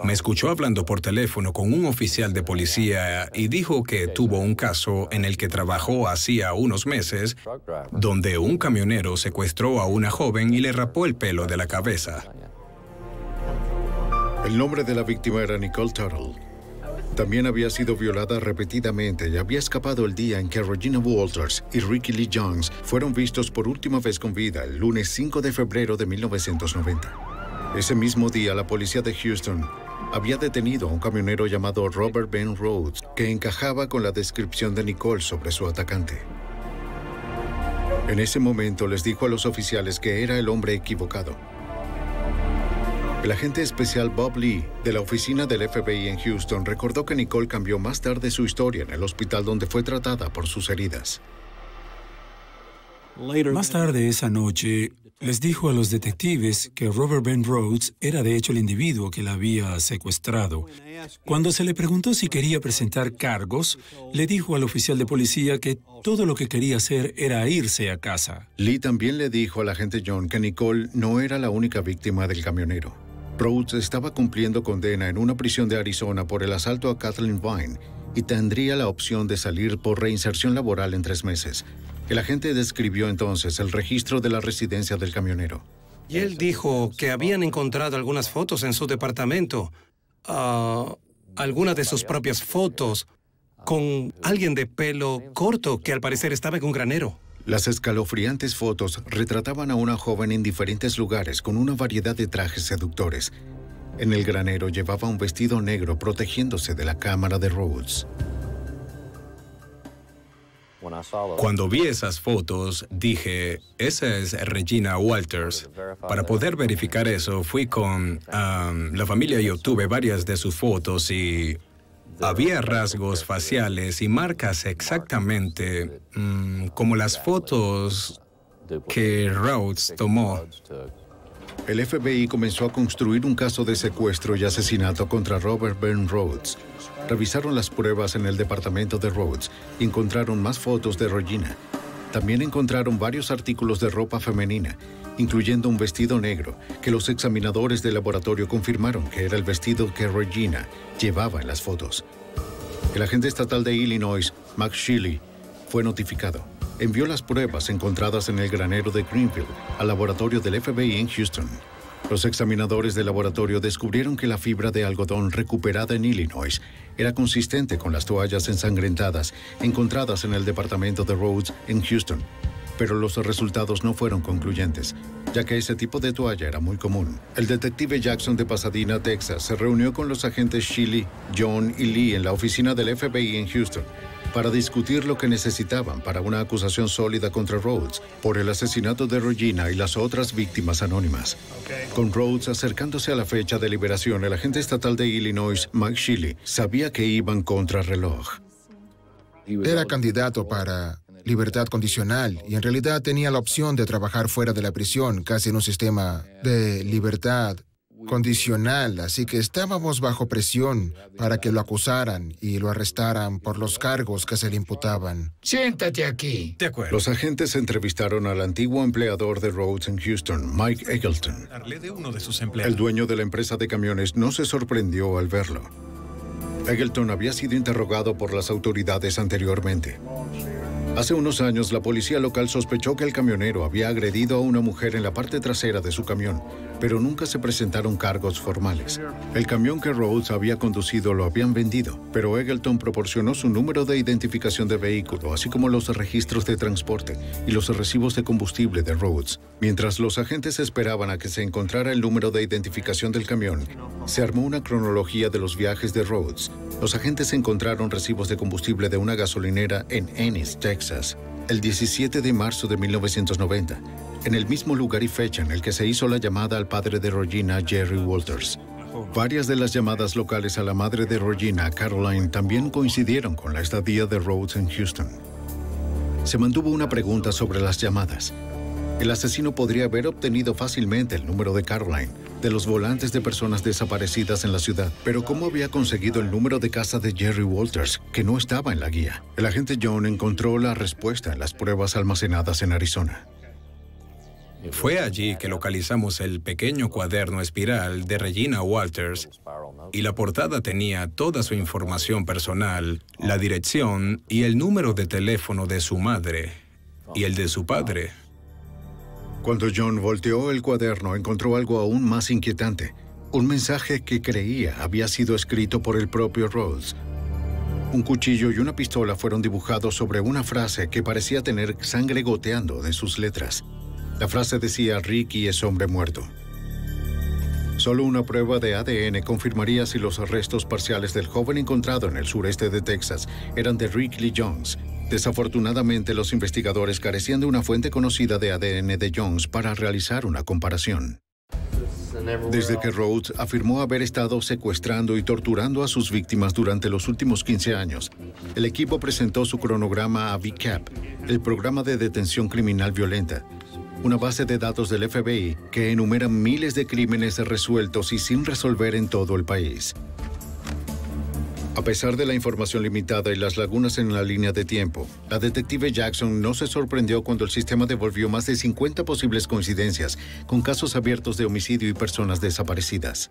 me escuchó hablando por teléfono con un oficial de policía y dijo que tuvo un caso en el que trabajó hacía unos meses, donde un camionero secuestró a una joven y le rapó el pelo de la cabeza. El nombre de la víctima era Nicole Tuttle. También había sido violada repetidamente y había escapado el día en que Regina Walters y Ricky Lee Jones fueron vistos por última vez con vida el lunes 5 de febrero de 1990. Ese mismo día, la policía de Houston había detenido a un camionero llamado Robert Ben Rhodes, que encajaba con la descripción de Nicole sobre su atacante. En ese momento les dijo a los oficiales que era el hombre equivocado. El agente especial Bob Lee, de la oficina del FBI en Houston, recordó que Nicole cambió más tarde su historia en el hospital donde fue tratada por sus heridas. Más tarde esa noche, les dijo a los detectives que Robert Ben Rhodes era de hecho el individuo que la había secuestrado. Cuando se le preguntó si quería presentar cargos, le dijo al oficial de policía que todo lo que quería hacer era irse a casa. Lee también le dijo al agente John que Nicole no era la única víctima del camionero. Rhodes estaba cumpliendo condena en una prisión de Arizona por el asalto a Kathleen Vine y tendría la opción de salir por reinserción laboral en 3 meses. El agente describió entonces el registro de la residencia del camionero. Y él dijo que habían encontrado algunas fotos en su departamento, algunas de sus propias fotos, con alguien de pelo corto que al parecer estaba en un granero. Las escalofriantes fotos retrataban a una joven en diferentes lugares con una variedad de trajes seductores. En el granero llevaba un vestido negro protegiéndose de la cámara de Rhodes. Cuando vi esas fotos, dije, esa es Regina Walters. Para poder verificar eso, fui con la familia y obtuve varias de sus fotos y había rasgos faciales y marcas exactamente como las fotos que Rhodes tomó. El FBI comenzó a construir un caso de secuestro y asesinato contra Robert Ben Rhodes. Revisaron las pruebas en el departamento de Rhodes y encontraron más fotos de Regina. También encontraron varios artículos de ropa femenina, incluyendo un vestido negro, que los examinadores del laboratorio confirmaron que era el vestido que Regina llevaba en las fotos. El agente estatal de Illinois, Max Sheely, fue notificado. Envió las pruebas encontradas en el granero de Greenfield al laboratorio del FBI en Houston. Los examinadores del laboratorio descubrieron que la fibra de algodón recuperada en Illinois era consistente con las toallas ensangrentadas encontradas en el departamento de Rhodes en Houston. Pero los resultados no fueron concluyentes, ya que ese tipo de toalla era muy común. El detective Jackson de Pasadena, Texas, se reunió con los agentes Sheely, John y Lee en la oficina del FBI en Houston para discutir lo que necesitaban para una acusación sólida contra Rhodes por el asesinato de Regina y las otras víctimas anónimas. Con Rhodes acercándose a la fecha de liberación, el agente estatal de Illinois, Mike Sheely, sabía que iban contra reloj. Era candidato para libertad condicional y en realidad tenía la opción de trabajar fuera de la prisión, casi en un sistema de libertad condicional, así que estábamos bajo presión para que lo acusaran y lo arrestaran por los cargos que se le imputaban. Siéntate aquí. De acuerdo. Los agentes entrevistaron al antiguo empleador de Rhodes en Houston, Mike Eggleton. De uno de sus empleados. El dueño de la empresa de camiones no se sorprendió al verlo. Eggleton había sido interrogado por las autoridades anteriormente. Hace unos años, la policía local sospechó que el camionero había agredido a una mujer en la parte trasera de su camión, pero nunca se presentaron cargos formales. El camión que Rhodes había conducido lo habían vendido, pero Eggleton proporcionó su número de identificación de vehículo, así como los registros de transporte y los recibos de combustible de Rhodes. Mientras los agentes esperaban a que se encontrara el número de identificación del camión, se armó una cronología de los viajes de Rhodes. Los agentes encontraron recibos de combustible de una gasolinera en Ennis, Texas, el 17 de marzo de 1990, en el mismo lugar y fecha en el que se hizo la llamada al padre de Regina, Jerry Walters. Varias de las llamadas locales a la madre de Regina, Caroline, también coincidieron con la estadía de Rhodes en Houston. Se mantuvo una pregunta sobre las llamadas. El asesino podría haber obtenido fácilmente el número de Caroline, de los volantes de personas desaparecidas en la ciudad, pero ¿cómo había conseguido el número de casa de Jerry Walters, que no estaba en la guía? El agente John encontró la respuesta en las pruebas almacenadas en Arizona. Fue allí que localizamos el pequeño cuaderno espiral de Regina Walters y la portada tenía toda su información personal, la dirección y el número de teléfono de su madre y el de su padre. Cuando John volteó el cuaderno, encontró algo aún más inquietante. Un mensaje que creía había sido escrito por el propio Rhodes. Un cuchillo y una pistola fueron dibujados sobre una frase que parecía tener sangre goteando de sus letras. La frase decía, Ricky es hombre muerto. Solo una prueba de ADN confirmaría si los restos parciales del joven encontrado en el sureste de Texas eran de Rick Lee Jones. Desafortunadamente, los investigadores carecían de una fuente conocida de ADN de Jones para realizar una comparación. Desde que Rhodes afirmó haber estado secuestrando y torturando a sus víctimas durante los últimos 15 años, el equipo presentó su cronograma a VCAP, el Programa de Detención Criminal Violenta, una base de datos del FBI que enumera miles de crímenes resueltos y sin resolver en todo el país. A pesar de la información limitada y las lagunas en la línea de tiempo, la detective Jackson no se sorprendió cuando el sistema devolvió más de 50 posibles coincidencias con casos abiertos de homicidio y personas desaparecidas.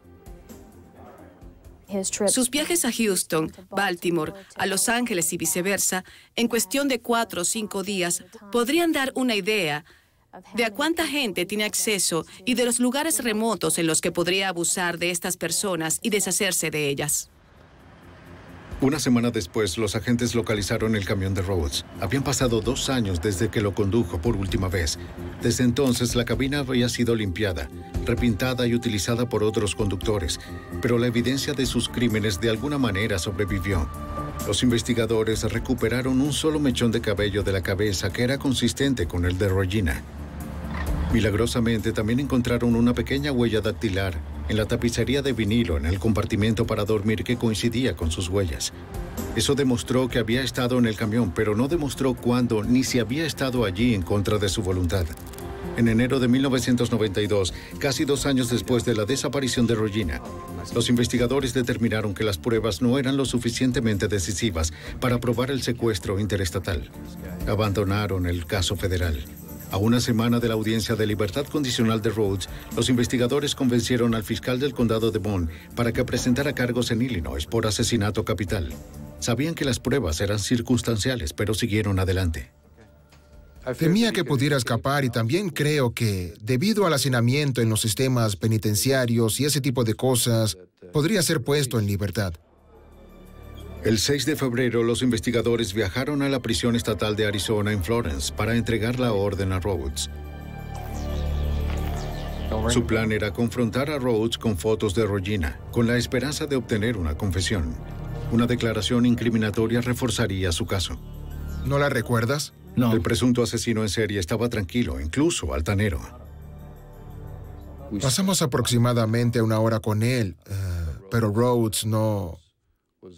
Sus viajes a Houston, Baltimore, a Los Ángeles y viceversa, en cuestión de 4 o 5 días, podrían dar una idea de a cuánta gente tiene acceso y de los lugares remotos en los que podría abusar de estas personas y deshacerse de ellas. Una semana después, los agentes localizaron el camión de Rhodes. Habían pasado 2 años desde que lo condujo por última vez. Desde entonces, la cabina había sido limpiada, repintada y utilizada por otros conductores, pero la evidencia de sus crímenes de alguna manera sobrevivió. Los investigadores recuperaron un solo mechón de cabello de la cabeza que era consistente con el de Regina. Milagrosamente, también encontraron una pequeña huella dactilar en la tapicería de vinilo en el compartimento para dormir que coincidía con sus huellas. Eso demostró que había estado en el camión, pero no demostró cuándo ni si había estado allí en contra de su voluntad. En enero de 1992, casi 2 años después de la desaparición de Regina, los investigadores determinaron que las pruebas no eran lo suficientemente decisivas para probar el secuestro interestatal. Abandonaron el caso federal. A una semana de la audiencia de libertad condicional de Rhodes, los investigadores convencieron al fiscal del condado de Bond para que presentara cargos en Illinois por asesinato capital. Sabían que las pruebas eran circunstanciales, pero siguieron adelante. Temía que pudiera escapar y también creo que, debido al hacinamiento en los sistemas penitenciarios y ese tipo de cosas, podría ser puesto en libertad. El 6 de febrero, los investigadores viajaron a la prisión estatal de Arizona en Florence para entregar la orden a Rhodes. Su plan era confrontar a Rhodes con fotos de Regina, con la esperanza de obtener una confesión. Una declaración incriminatoria reforzaría su caso. ¿No la recuerdas? No. El presunto asesino en serie estaba tranquilo, incluso altanero. Pasamos aproximadamente 1 hora con él, pero Rhodes no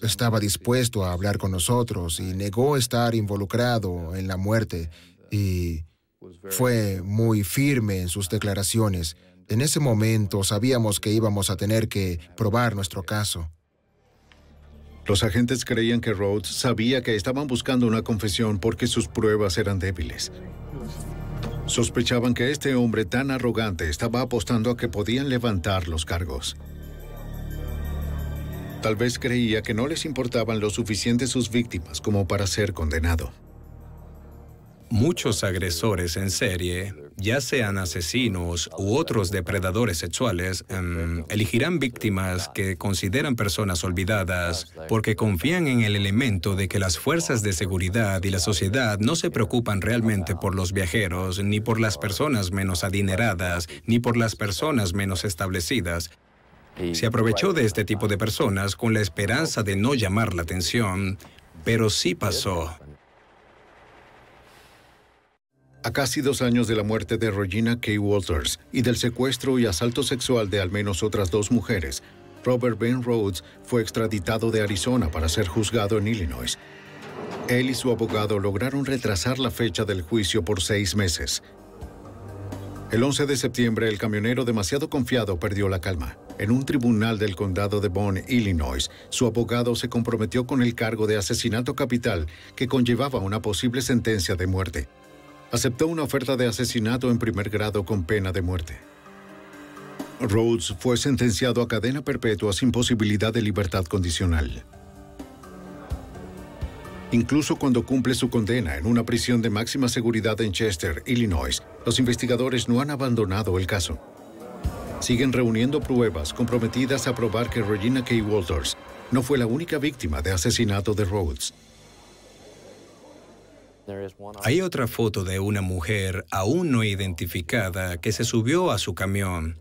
estaba dispuesto a hablar con nosotros y negó estar involucrado en la muerte y fue muy firme en sus declaraciones. En ese momento sabíamos que íbamos a tener que probar nuestro caso. Los agentes creían que Rhodes sabía que estaban buscando una confesión porque sus pruebas eran débiles. Sospechaban que este hombre tan arrogante estaba apostando a que podían levantar los cargos. Tal vez creía que no les importaban lo suficiente sus víctimas como para ser condenado. Muchos agresores en serie, ya sean asesinos u otros depredadores sexuales, elegirán víctimas que consideran personas olvidadas porque confían en el elemento de que las fuerzas de seguridad y la sociedad no se preocupan realmente por los viajeros, ni por las personas menos adineradas, ni por las personas menos establecidas. Se aprovechó de este tipo de personas con la esperanza de no llamar la atención, pero sí pasó. A casi 2 años de la muerte de Regina K. Walters y del secuestro y asalto sexual de al menos otras 2 mujeres, Robert Ben Rhodes fue extraditado de Arizona para ser juzgado en Illinois. Él y su abogado lograron retrasar la fecha del juicio por 6 meses. El 11 de septiembre, el camionero demasiado confiado perdió la calma. En un tribunal del condado de Bond, Illinois, su abogado se comprometió con el cargo de asesinato capital que conllevaba una posible sentencia de muerte. Aceptó una oferta de asesinato en primer grado con pena de muerte. Rhodes fue sentenciado a cadena perpetua sin posibilidad de libertad condicional. Incluso cuando cumple su condena en una prisión de máxima seguridad en Chester, Illinois, los investigadores no han abandonado el caso. Siguen reuniendo pruebas comprometidas a probar que Regina K. Walters no fue la única víctima de asesinato de Rhodes. Hay otra foto de una mujer aún no identificada que se subió a su camión.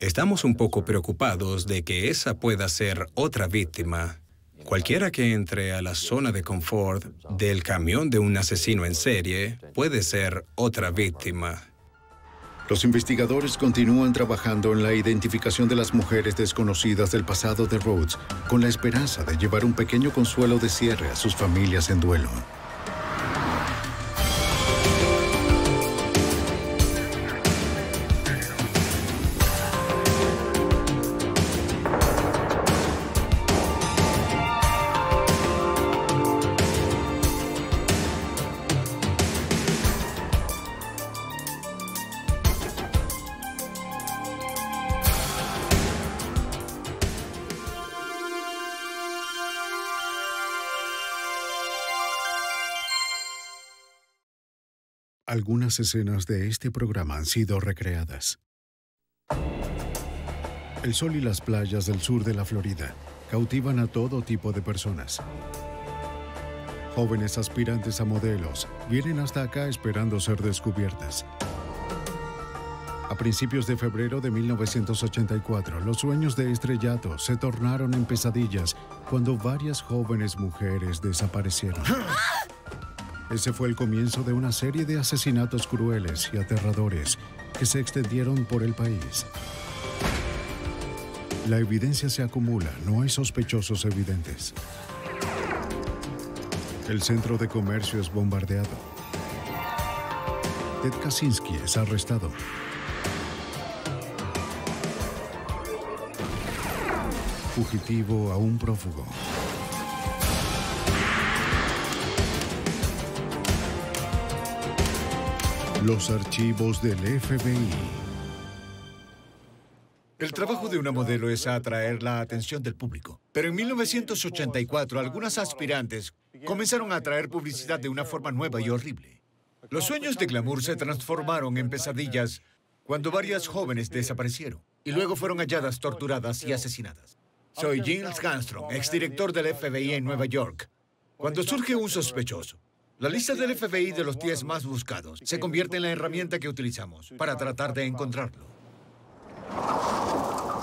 Estamos un poco preocupados de que esa pueda ser otra víctima. Cualquiera que entre a la zona de confort del camión de un asesino en serie puede ser otra víctima. Los investigadores continúan trabajando en la identificación de las mujeres desconocidas del pasado de Rhodes, con la esperanza de llevar un pequeño consuelo de cierre a sus familias en duelo. Algunas escenas de este programa han sido recreadas. El sol y las playas del sur de la Florida cautivan a todo tipo de personas. Jóvenes aspirantes a modelos vienen hasta acá esperando ser descubiertas. A principios de febrero de 1984, los sueños de estrellato se tornaron en pesadillas cuando varias jóvenes mujeres desaparecieron. Ese fue el comienzo de una serie de asesinatos crueles y aterradores que se extendieron por el país. La evidencia se acumula, no hay sospechosos evidentes. El centro de comercio es bombardeado. Ted Kaczynski es arrestado. Fugitivo a un prófugo. Los archivos del FBI. El trabajo de una modelo es atraer la atención del público. Pero en 1984, algunas aspirantes comenzaron a atraer publicidad de una forma nueva y horrible. Los sueños de glamour se transformaron en pesadillas cuando varias jóvenes desaparecieron y luego fueron halladas, torturadas y asesinadas. Soy Giles Armstrong, exdirector del FBI en Nueva York. Cuando surge un sospechoso, la lista del FBI de los 10 más buscados se convierte en la herramienta que utilizamos para tratar de encontrarlo.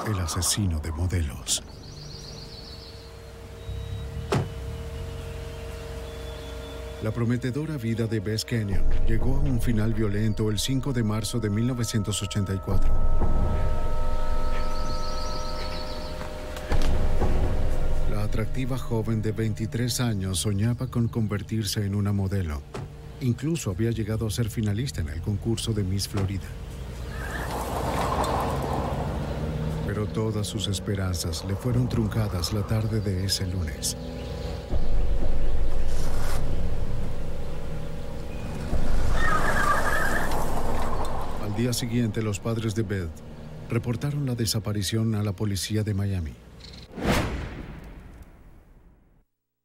El asesino de modelos. La prometedora vida de Beth Kenyon llegó a un final violento el 5 de marzo de 1984. La atractiva joven de 23 años soñaba con convertirse en una modelo. Incluso había llegado a ser finalista en el concurso de Miss Florida. Pero todas sus esperanzas le fueron truncadas la tarde de ese lunes. Al día siguiente, los padres de Beth reportaron la desaparición a la policía de Miami.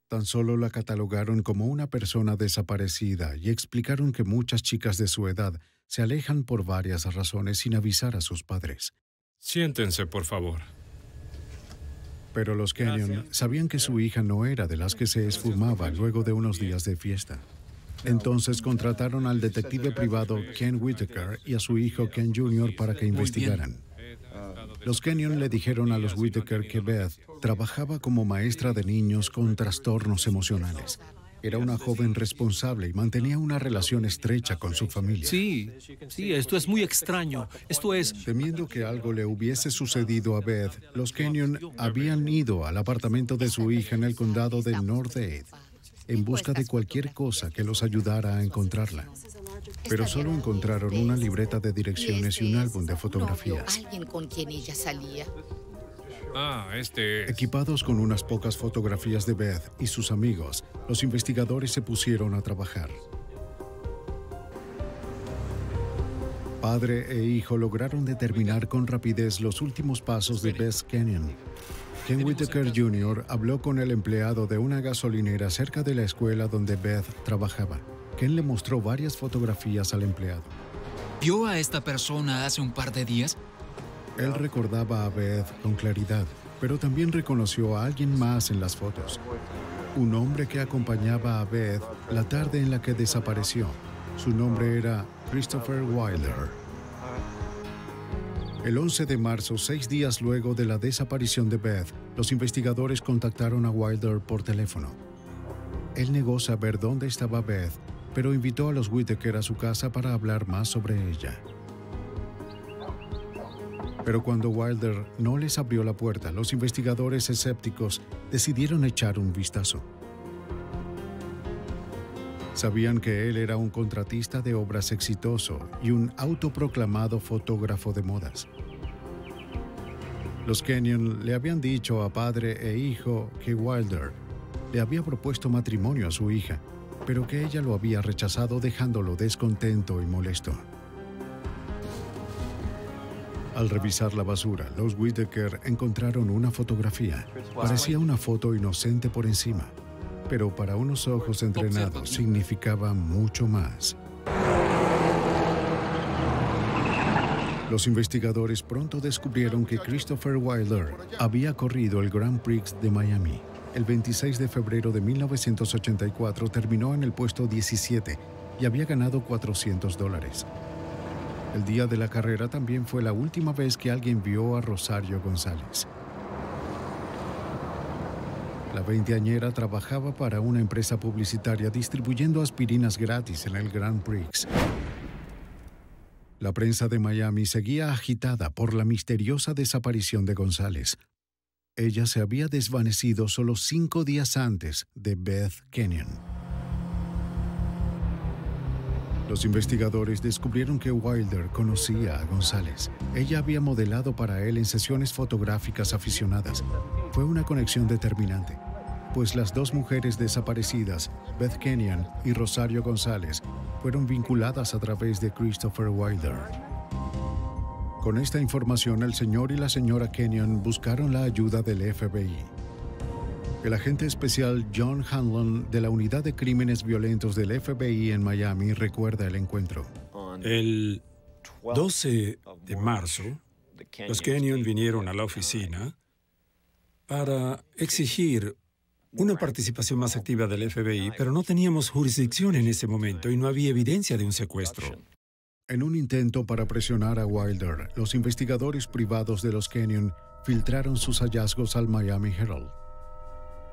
Tan solo la catalogaron como una persona desaparecida y explicaron que muchas chicas de su edad se alejan por varias razones sin avisar a sus padres. Siéntense, por favor. Pero los Kenyon sabían que su hija no era de las que se esfumaba luego de unos días de fiesta. Entonces contrataron al detective privado Ken Whitaker y a su hijo Ken Jr. para que investigaran. Los Kenyon le dijeron a los Whitaker que Beth trabajaba como maestra de niños con trastornos emocionales. Era una joven responsable y mantenía una relación estrecha con su familia. Sí, esto es muy extraño. Temiendo que algo le hubiese sucedido a Beth, los Kenyon habían ido al apartamento de su hija en el condado de North Dade en busca de cualquier cosa que los ayudara a encontrarla. Pero solo encontraron una libreta de direcciones y un álbum de fotografías. Alguien con quien ella salía. Equipados con unas pocas fotografías de Beth y sus amigos, los investigadores se pusieron a trabajar. Padre e hijo lograron determinar con rapidez los últimos pasos de Beth Kenyon. Ken Whitaker Jr. habló con el empleado de una gasolinera cerca de la escuela donde Beth trabajaba. Ken le mostró varias fotografías al empleado. ¿Vio a esta persona hace un par de días? Él recordaba a Beth con claridad, pero también reconoció a alguien más en las fotos. Un hombre que acompañaba a Beth la tarde en la que desapareció. Su nombre era Christopher Wilder. El 11 de marzo, 6 días luego de la desaparición de Beth, los investigadores contactaron a Wilder por teléfono. Él negó saber dónde estaba Beth, pero invitó a los Whitaker a su casa para hablar más sobre ella. Pero cuando Wilder no les abrió la puerta, los investigadores escépticos decidieron echar un vistazo. Sabían que él era un contratista de obras exitoso y un autoproclamado fotógrafo de modas. Los Kenyon le habían dicho a padre e hijo que Wilder le había propuesto matrimonio a su hija, pero que ella lo había rechazado dejándolo descontento y molesto. Al revisar la basura, los Whittaker encontraron una fotografía. Parecía una foto inocente por encima, pero para unos ojos entrenados significaba mucho más. Los investigadores pronto descubrieron que Christopher Wilder había corrido el Grand Prix de Miami. El 26 de febrero de 1984 terminó en el puesto 17 y había ganado $400. El día de la carrera también fue la última vez que alguien vio a Rosario González. La veinteañera trabajaba para una empresa publicitaria distribuyendo aspirinas gratis en el Grand Prix. La prensa de Miami seguía agitada por la misteriosa desaparición de González. Ella se había desvanecido solo 5 días antes de Beth Kenyon. Los investigadores descubrieron que Wilder conocía a González. Ella había modelado para él en sesiones fotográficas aficionadas. Fue una conexión determinante, pues las dos mujeres desaparecidas, Beth Kenyon y Rosario González, fueron vinculadas a través de Christopher Wilder. Con esta información, el señor y la señora Kenyon buscaron la ayuda del FBI. El agente especial John Hanlon de la Unidad de Crímenes Violentos del FBI en Miami recuerda el encuentro. El 12 de marzo, los Kenyon vinieron a la oficina para exigir una participación más activa del FBI, pero no teníamos jurisdicción en ese momento y no había evidencia de un secuestro. En un intento para presionar a Wilder, los investigadores privados de los Kenyon filtraron sus hallazgos al Miami Herald.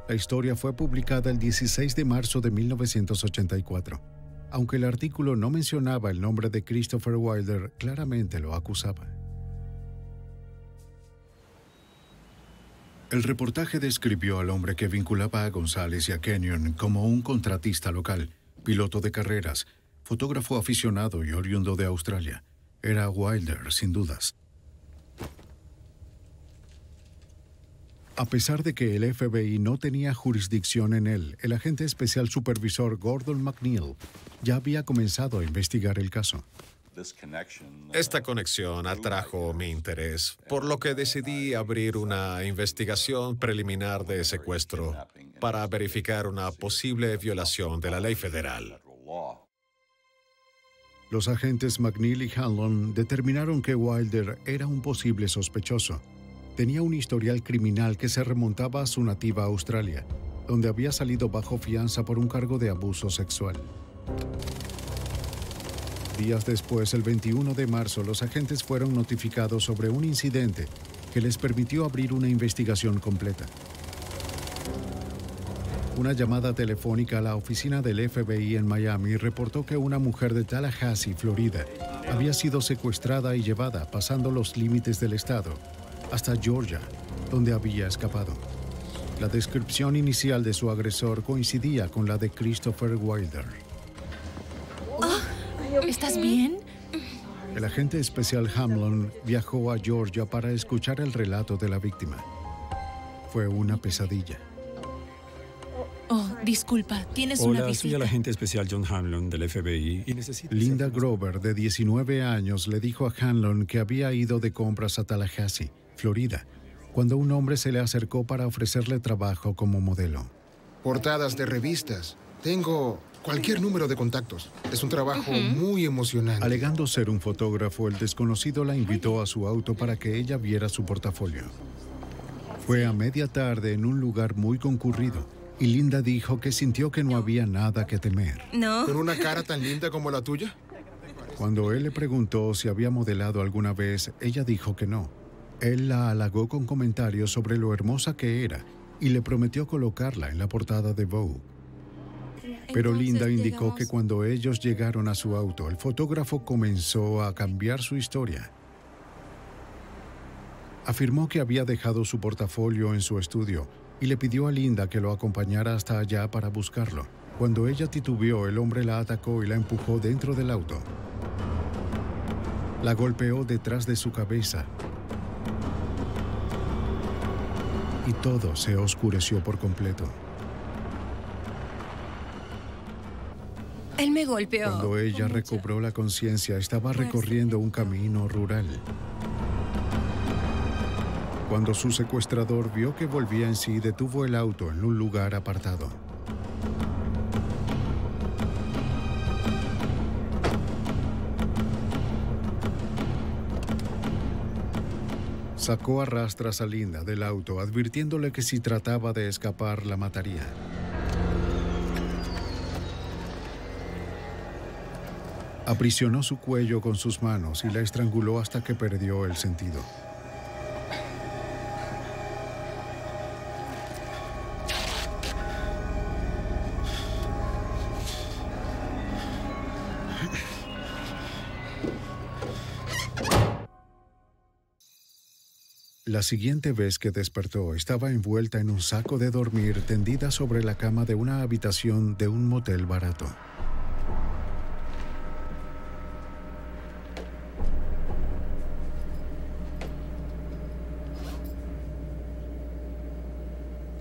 La historia fue publicada el 16 de marzo de 1984. Aunque el artículo no mencionaba el nombre de Christopher Wilder, claramente lo acusaba. El reportaje describió al hombre que vinculaba a González y a Kenyon como un contratista local, piloto de carreras, fotógrafo aficionado y oriundo de Australia. Era Wilder, sin dudas. A pesar de que el FBI no tenía jurisdicción en él, el agente especial supervisor Gordon McNeil ya había comenzado a investigar el caso. Esta conexión atrajo mi interés, por lo que decidí abrir una investigación preliminar de secuestro para verificar una posible violación de la ley federal. Los agentes McNeil y Hanlon determinaron que Wilder era un posible sospechoso. Tenía un historial criminal que se remontaba a su nativa Australia, donde había salido bajo fianza por un cargo de abuso sexual. Días después, el 21 de marzo, los agentes fueron notificados sobre un incidente que les permitió abrir una investigación completa. Una llamada telefónica a la oficina del FBI en Miami reportó que una mujer de Tallahassee, Florida, había sido secuestrada y llevada, pasando los límites del estado, hasta Georgia, donde había escapado. La descripción inicial de su agresor coincidía con la de Christopher Wilder. ¿Estás bien? El agente especial Hanlon viajó a Georgia para escuchar el relato de la víctima. Fue una pesadilla. Oh, disculpa, tienes una visita. Hola, soy el agente especial John Hanlon del FBI y necesito... Linda Grover, de 19 años, le dijo a Hanlon que había ido de compras a Tallahassee, Florida, cuando un hombre se le acercó para ofrecerle trabajo como modelo. Portadas de revistas. Tengo cualquier número de contactos. Es un trabajo muy emocionante. Alegando ser un fotógrafo, el desconocido la invitó a su auto para que ella viera su portafolio. Fue a media tarde en un lugar muy concurrido y Linda dijo que sintió que no había nada que temer. ¿No? ¿Con una cara tan linda como la tuya? Cuando él le preguntó si había modelado alguna vez, ella dijo que no. Él la halagó con comentarios sobre lo hermosa que era y le prometió colocarla en la portada de Vogue. Pero Linda indicó que cuando ellos llegaron a su auto, el fotógrafo comenzó a cambiar su historia. Afirmó que había dejado su portafolio en su estudio y le pidió a Linda que lo acompañara hasta allá para buscarlo. Cuando ella titubeó, el hombre la atacó y la empujó dentro del auto. La golpeó detrás de su cabeza y todo se oscureció por completo. Él me golpeó. Cuando ella recobró la conciencia, estaba recorriendo un camino rural. Cuando su secuestrador vio que volvía en sí, detuvo el auto en un lugar apartado. Sacó a rastras a Linda del auto, advirtiéndole que si trataba de escapar, la mataría. Aprisionó su cuello con sus manos y la estranguló hasta que perdió el sentido. La siguiente vez que despertó, estaba envuelta en un saco de dormir, tendida sobre la cama de una habitación de un motel barato.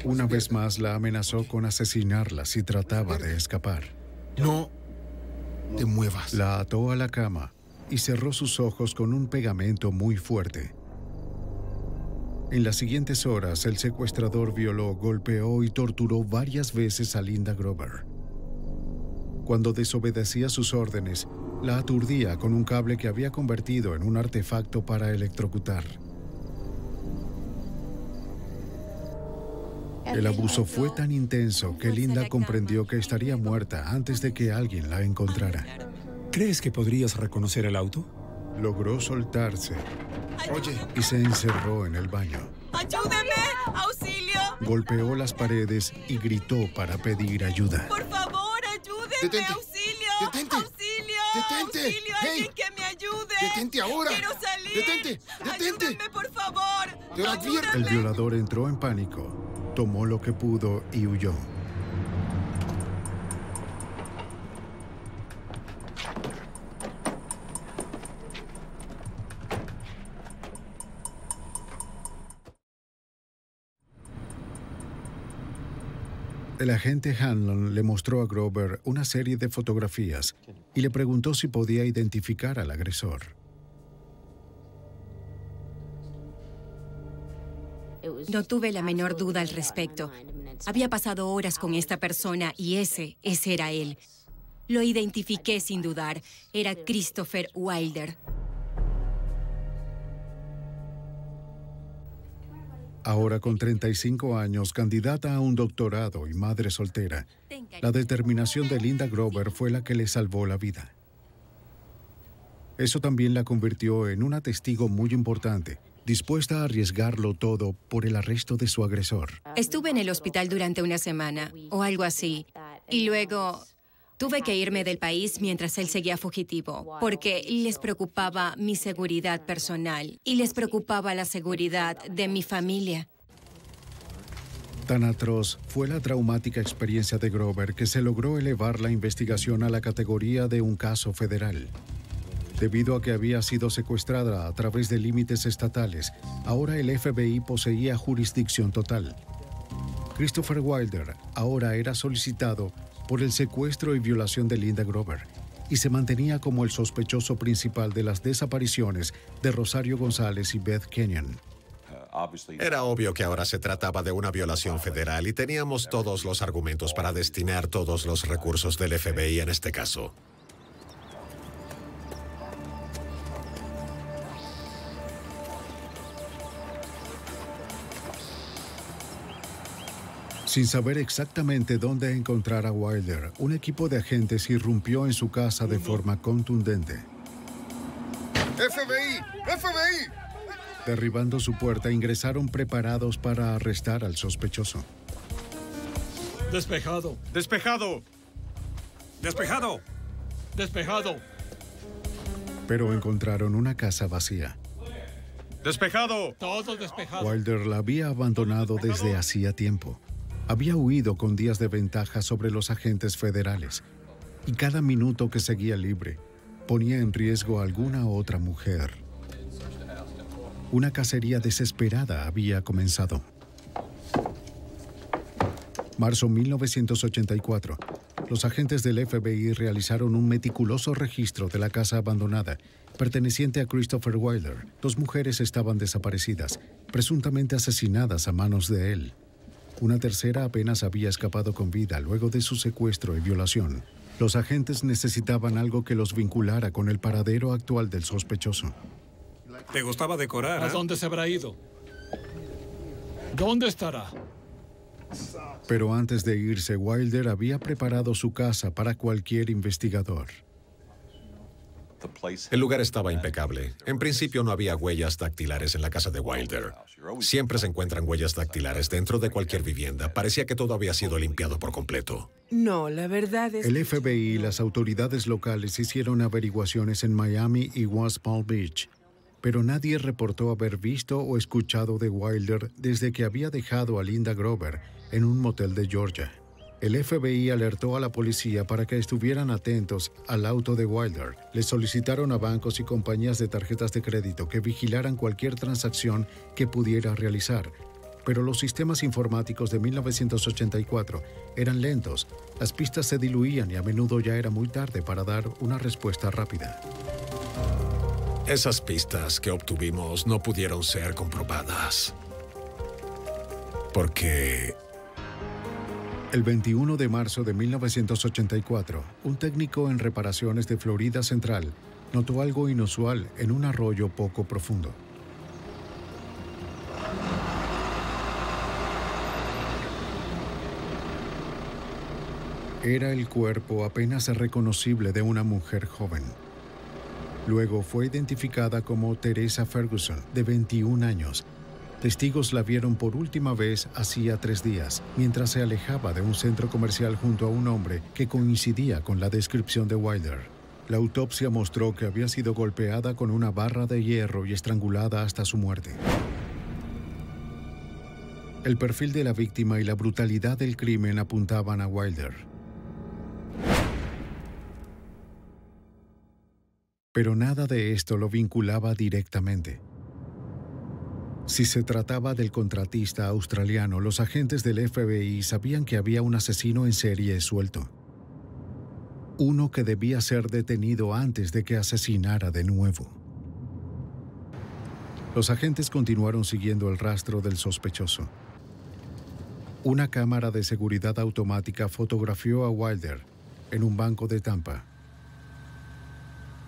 Una vez más la amenazó con asesinarla si trataba de escapar. No te muevas. La ató a la cama y cerró sus ojos con un pegamento muy fuerte. En las siguientes horas, el secuestrador violó, golpeó y torturó varias veces a Linda Grover. Cuando desobedecía sus órdenes, la aturdía con un cable que había convertido en un artefacto para electrocutar. El abuso fue tan intenso que Linda comprendió que estaría muerta antes de que alguien la encontrara. ¿Crees que podrías reconocer el auto? Logró soltarse y se encerró en el baño. ¡Ayúdeme! ¡Auxilio! Golpeó las paredes y gritó para pedir ayuda. ¡Por favor, ayúdeme! ¡Detente! ¡Auxilio! ¡Detente! ¡Auxilio! ¡Detente! ¡Auxilio! ¡Hey! ¡Alguien que me ayude! ¡Detente ahora! ¡Quiero salir! ¡Detente! ¡Detente! ¡Ayúdame, por favor! ¡Te lo advierto! El violador entró en pánico, tomó lo que pudo y huyó. El agente Hanlon le mostró a Grover una serie de fotografías y le preguntó si podía identificar al agresor. No tuve la menor duda al respecto. Había pasado horas con esta persona y ese era él. Lo identifiqué sin dudar. Era Christopher Wilder. Ahora con 35 años, candidata a un doctorado y madre soltera, la determinación de Linda Grover fue la que le salvó la vida. Eso también la convirtió en una testigo muy importante, dispuesta a arriesgarlo todo por el arresto de su agresor. Estuve en el hospital durante una semana, o algo así, y luego tuve que irme del país mientras él seguía fugitivo, porque les preocupaba mi seguridad personal y les preocupaba la seguridad de mi familia. Tan atroz fue la traumática experiencia de Grover que se logró elevar la investigación a la categoría de un caso federal. Debido a que había sido secuestrada a través de límites estatales, ahora el FBI poseía jurisdicción total. Christopher Wilder ahora era solicitado por el secuestro y violación de Linda Grover y se mantenía como el sospechoso principal de las desapariciones de Rosario González y Beth Kenyon. Era obvio que ahora se trataba de una violación federal y teníamos todos los argumentos para destinar todos los recursos del FBI en este caso. Sin saber exactamente dónde encontrar a Wilder, un equipo de agentes irrumpió en su casa de forma contundente. ¡FBI! ¡FBI! Derribando su puerta, ingresaron preparados para arrestar al sospechoso. Despejado. Despejado. Despejado. Despejado. Pero encontraron una casa vacía. ¡Despejado! Todos despejados. Wilder la había abandonado desde hacía tiempo. Había huido con días de ventaja sobre los agentes federales. Y cada minuto que seguía libre ponía en riesgo a alguna otra mujer. Una cacería desesperada había comenzado. Marzo 1984. Los agentes del FBI realizaron un meticuloso registro de la casa abandonada, perteneciente a Christopher Wilder. 2 mujeres estaban desaparecidas, presuntamente asesinadas a manos de él. Una tercera apenas había escapado con vida luego de su secuestro y violación. Los agentes necesitaban algo que los vinculara con el paradero actual del sospechoso. ¿Te gustaba decorar? ¿A dónde se habrá ido? ¿Dónde estará? Pero antes de irse, Wilder había preparado su casa para cualquier investigador. El lugar estaba impecable. En principio no había huellas dactilares en la casa de Wilder. Siempre se encuentran huellas dactilares dentro de cualquier vivienda. Parecía que todo había sido limpiado por completo. No, la verdad es... El FBI y las autoridades locales hicieron averiguaciones en Miami y West Palm Beach, pero nadie reportó haber visto o escuchado de Wilder desde que había dejado a Linda Grover en un motel de Georgia. El FBI alertó a la policía para que estuvieran atentos al auto de Wilder. Le solicitaron a bancos y compañías de tarjetas de crédito que vigilaran cualquier transacción que pudiera realizar. Pero los sistemas informáticos de 1984 eran lentos, las pistas se diluían y a menudo ya era muy tarde para dar una respuesta rápida. Esas pistas que obtuvimos no pudieron ser comprobadas. Porque... El 21 de marzo de 1984, un técnico en reparaciones de Florida Central notó algo inusual en un arroyo poco profundo. Era el cuerpo apenas reconocible de una mujer joven. Luego fue identificada como Teresa Ferguson, de 21 años. Testigos la vieron por última vez hacía 3 días, mientras se alejaba de un centro comercial junto a un hombre que coincidía con la descripción de Wilder. La autopsia mostró que había sido golpeada con una barra de hierro y estrangulada hasta su muerte. El perfil de la víctima y la brutalidad del crimen apuntaban a Wilder. Pero nada de esto lo vinculaba directamente. Si se trataba del contratista australiano, los agentes del FBI sabían que había un asesino en serie suelto. Uno que debía ser detenido antes de que asesinara de nuevo. Los agentes continuaron siguiendo el rastro del sospechoso. Una cámara de seguridad automática fotografió a Wilder en un banco de Tampa.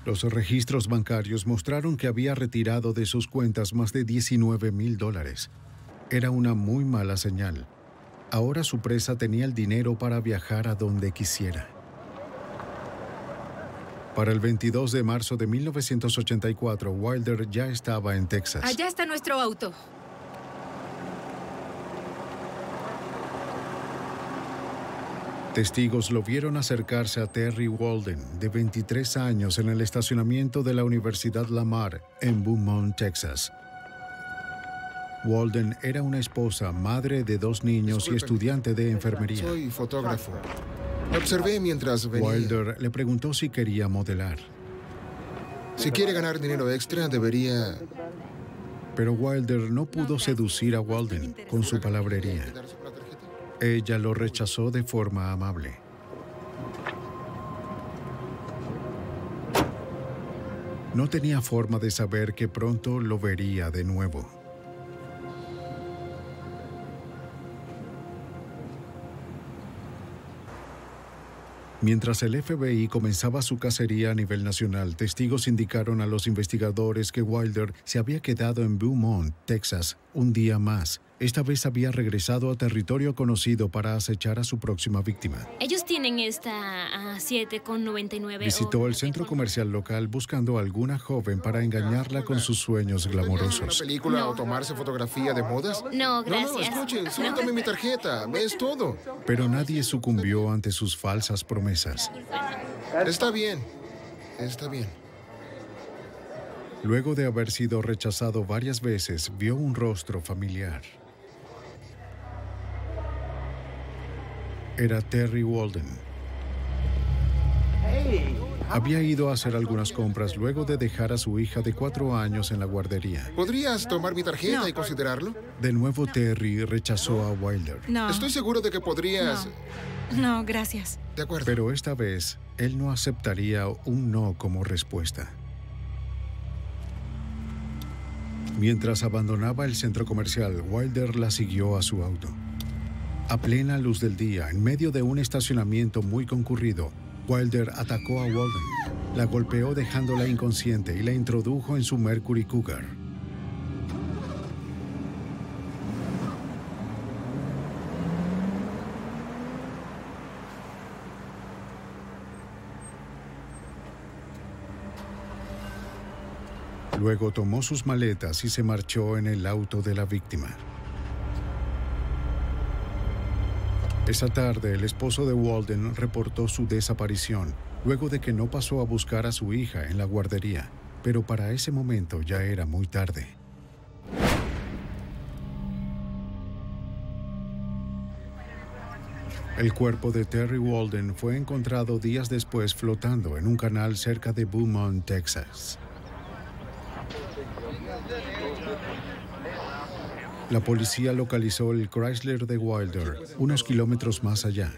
Los registros bancarios mostraron que había retirado de sus cuentas más de $19,000. Era una muy mala señal. Ahora su presa tenía el dinero para viajar a donde quisiera. Para el 22 de marzo de 1984, Wilder ya estaba en Texas. Allá está nuestro auto. Testigos lo vieron acercarse a Terry Walden, de 23 años, en el estacionamiento de la Universidad Lamar, en Beaumont, Texas. Walden era una esposa, madre de 2 niños y estudiante de enfermería. Soy fotógrafo. Lo observé mientras venía. Wilder le preguntó si quería modelar. Si quiere ganar dinero extra, debería... Pero Wilder no pudo seducir a Walden con su palabrería. Ella lo rechazó de forma amable. No tenía forma de saber que pronto lo vería de nuevo. Mientras el FBI comenzaba su cacería a nivel nacional, testigos indicaron a los investigadores que Wilder se había quedado en Beaumont, Texas, un día más. Esta vez había regresado a territorio conocido para acechar a su próxima víctima. Ellos tienen esta a 7,99. Visitó el centro comercial local buscando a alguna joven para engañarla con sus sueños glamorosos. ¿Una película o tomarse fotografía de modas? No, gracias. No, escuche, solo dame mi tarjeta, ves todo. Pero nadie sucumbió ante sus falsas promesas. Está bien, está bien. Luego de haber sido rechazado varias veces, vio un rostro familiar. Era Terry Walden. Había ido a hacer algunas compras luego de dejar a su hija de 4 años en la guardería. ¿Podrías tomar mi tarjeta y considerarlo? De nuevo, Terry rechazó a Wilder. No. Estoy seguro de que podrías... No, gracias. De acuerdo. Pero esta vez, él no aceptaría un no como respuesta. Mientras abandonaba el centro comercial, Wilder la siguió a su auto. A plena luz del día, en medio de un estacionamiento muy concurrido, Wilder atacó a Walden, la golpeó dejándola inconsciente y la introdujo en su Mercury Cougar. Luego tomó sus maletas y se marchó en el auto de la víctima. Esa tarde, el esposo de Walden reportó su desaparición, luego de que no pasó a buscar a su hija en la guardería, pero para ese momento ya era muy tarde. El cuerpo de Terry Walden fue encontrado días después flotando en un canal cerca de Beaumont, Texas. La policía localizó el Chrysler de Wilder unos kilómetros más allá.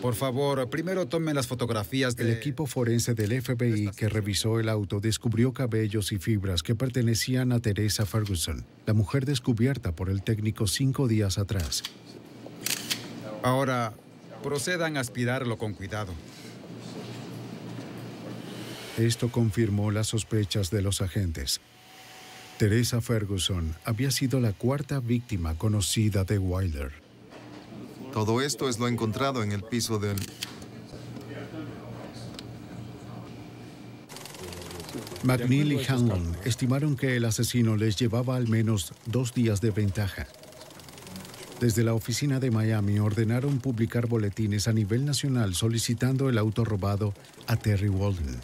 Por favor, primero tomen las fotografías de... El equipo forense del FBI que revisó el auto descubrió cabellos y fibras que pertenecían a Teresa Ferguson, la mujer descubierta por el técnico 5 días atrás. Ahora, procedan a aspirarlo con cuidado. Esto confirmó las sospechas de los agentes. Teresa Ferguson había sido la 4ª víctima conocida de Wilder. Todo esto es lo encontrado en el piso del... McNeil y Hanlon estimaron que el asesino les llevaba al menos 2 días de ventaja. Desde la oficina de Miami ordenaron publicar boletines a nivel nacional solicitando el auto robado a Terry Walden.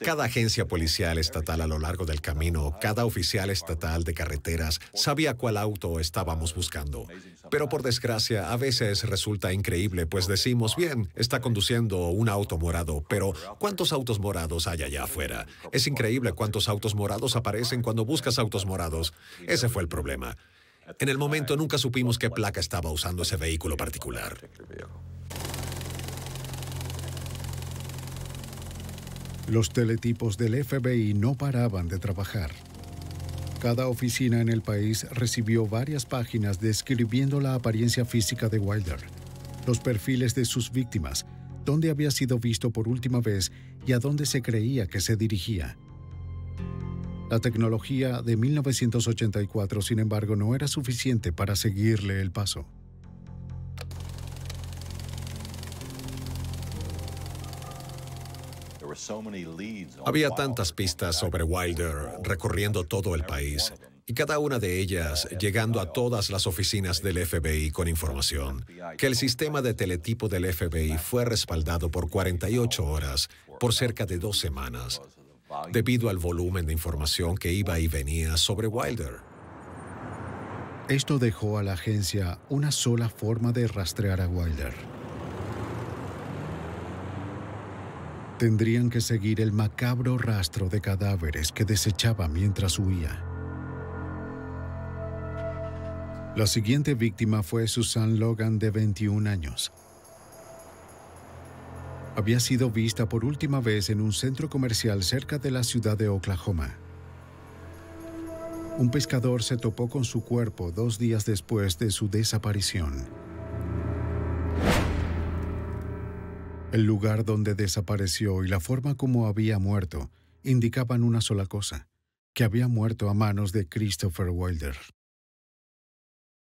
Cada agencia policial estatal a lo largo del camino, cada oficial estatal de carreteras sabía cuál auto estábamos buscando. Pero por desgracia, a veces resulta increíble, pues decimos, bien, está conduciendo un auto morado, pero ¿cuántos autos morados hay allá afuera? Es increíble cuántos autos morados aparecen cuando buscas autos morados. Ese fue el problema. En el momento nunca supimos qué placa estaba usando ese vehículo particular. Los teletipos del FBI no paraban de trabajar. Cada oficina en el país recibió varias páginas describiendo la apariencia física de Wilder, los perfiles de sus víctimas, dónde había sido visto por última vez y a dónde se creía que se dirigía. La tecnología de 1984, sin embargo, no era suficiente para seguirle el paso. Había tantas pistas sobre Wilder recorriendo todo el país, y cada una de ellas llegando a todas las oficinas del FBI con información, que el sistema de teletipo del FBI fue respaldado por 48 horas, por cerca de 2 semanas, debido al volumen de información que iba y venía sobre Wilder. Esto dejó a la agencia una sola forma de rastrear a Wilder. Tendrían que seguir el macabro rastro de cadáveres que desechaba mientras huía. La siguiente víctima fue Susan Logan, de 21 años. Había sido vista por última vez en un centro comercial cerca de la ciudad de Oklahoma. Un pescador se topó con su cuerpo 2 días después de su desaparición. El lugar donde desapareció y la forma como había muerto indicaban una sola cosa, que había muerto a manos de Christopher Wilder.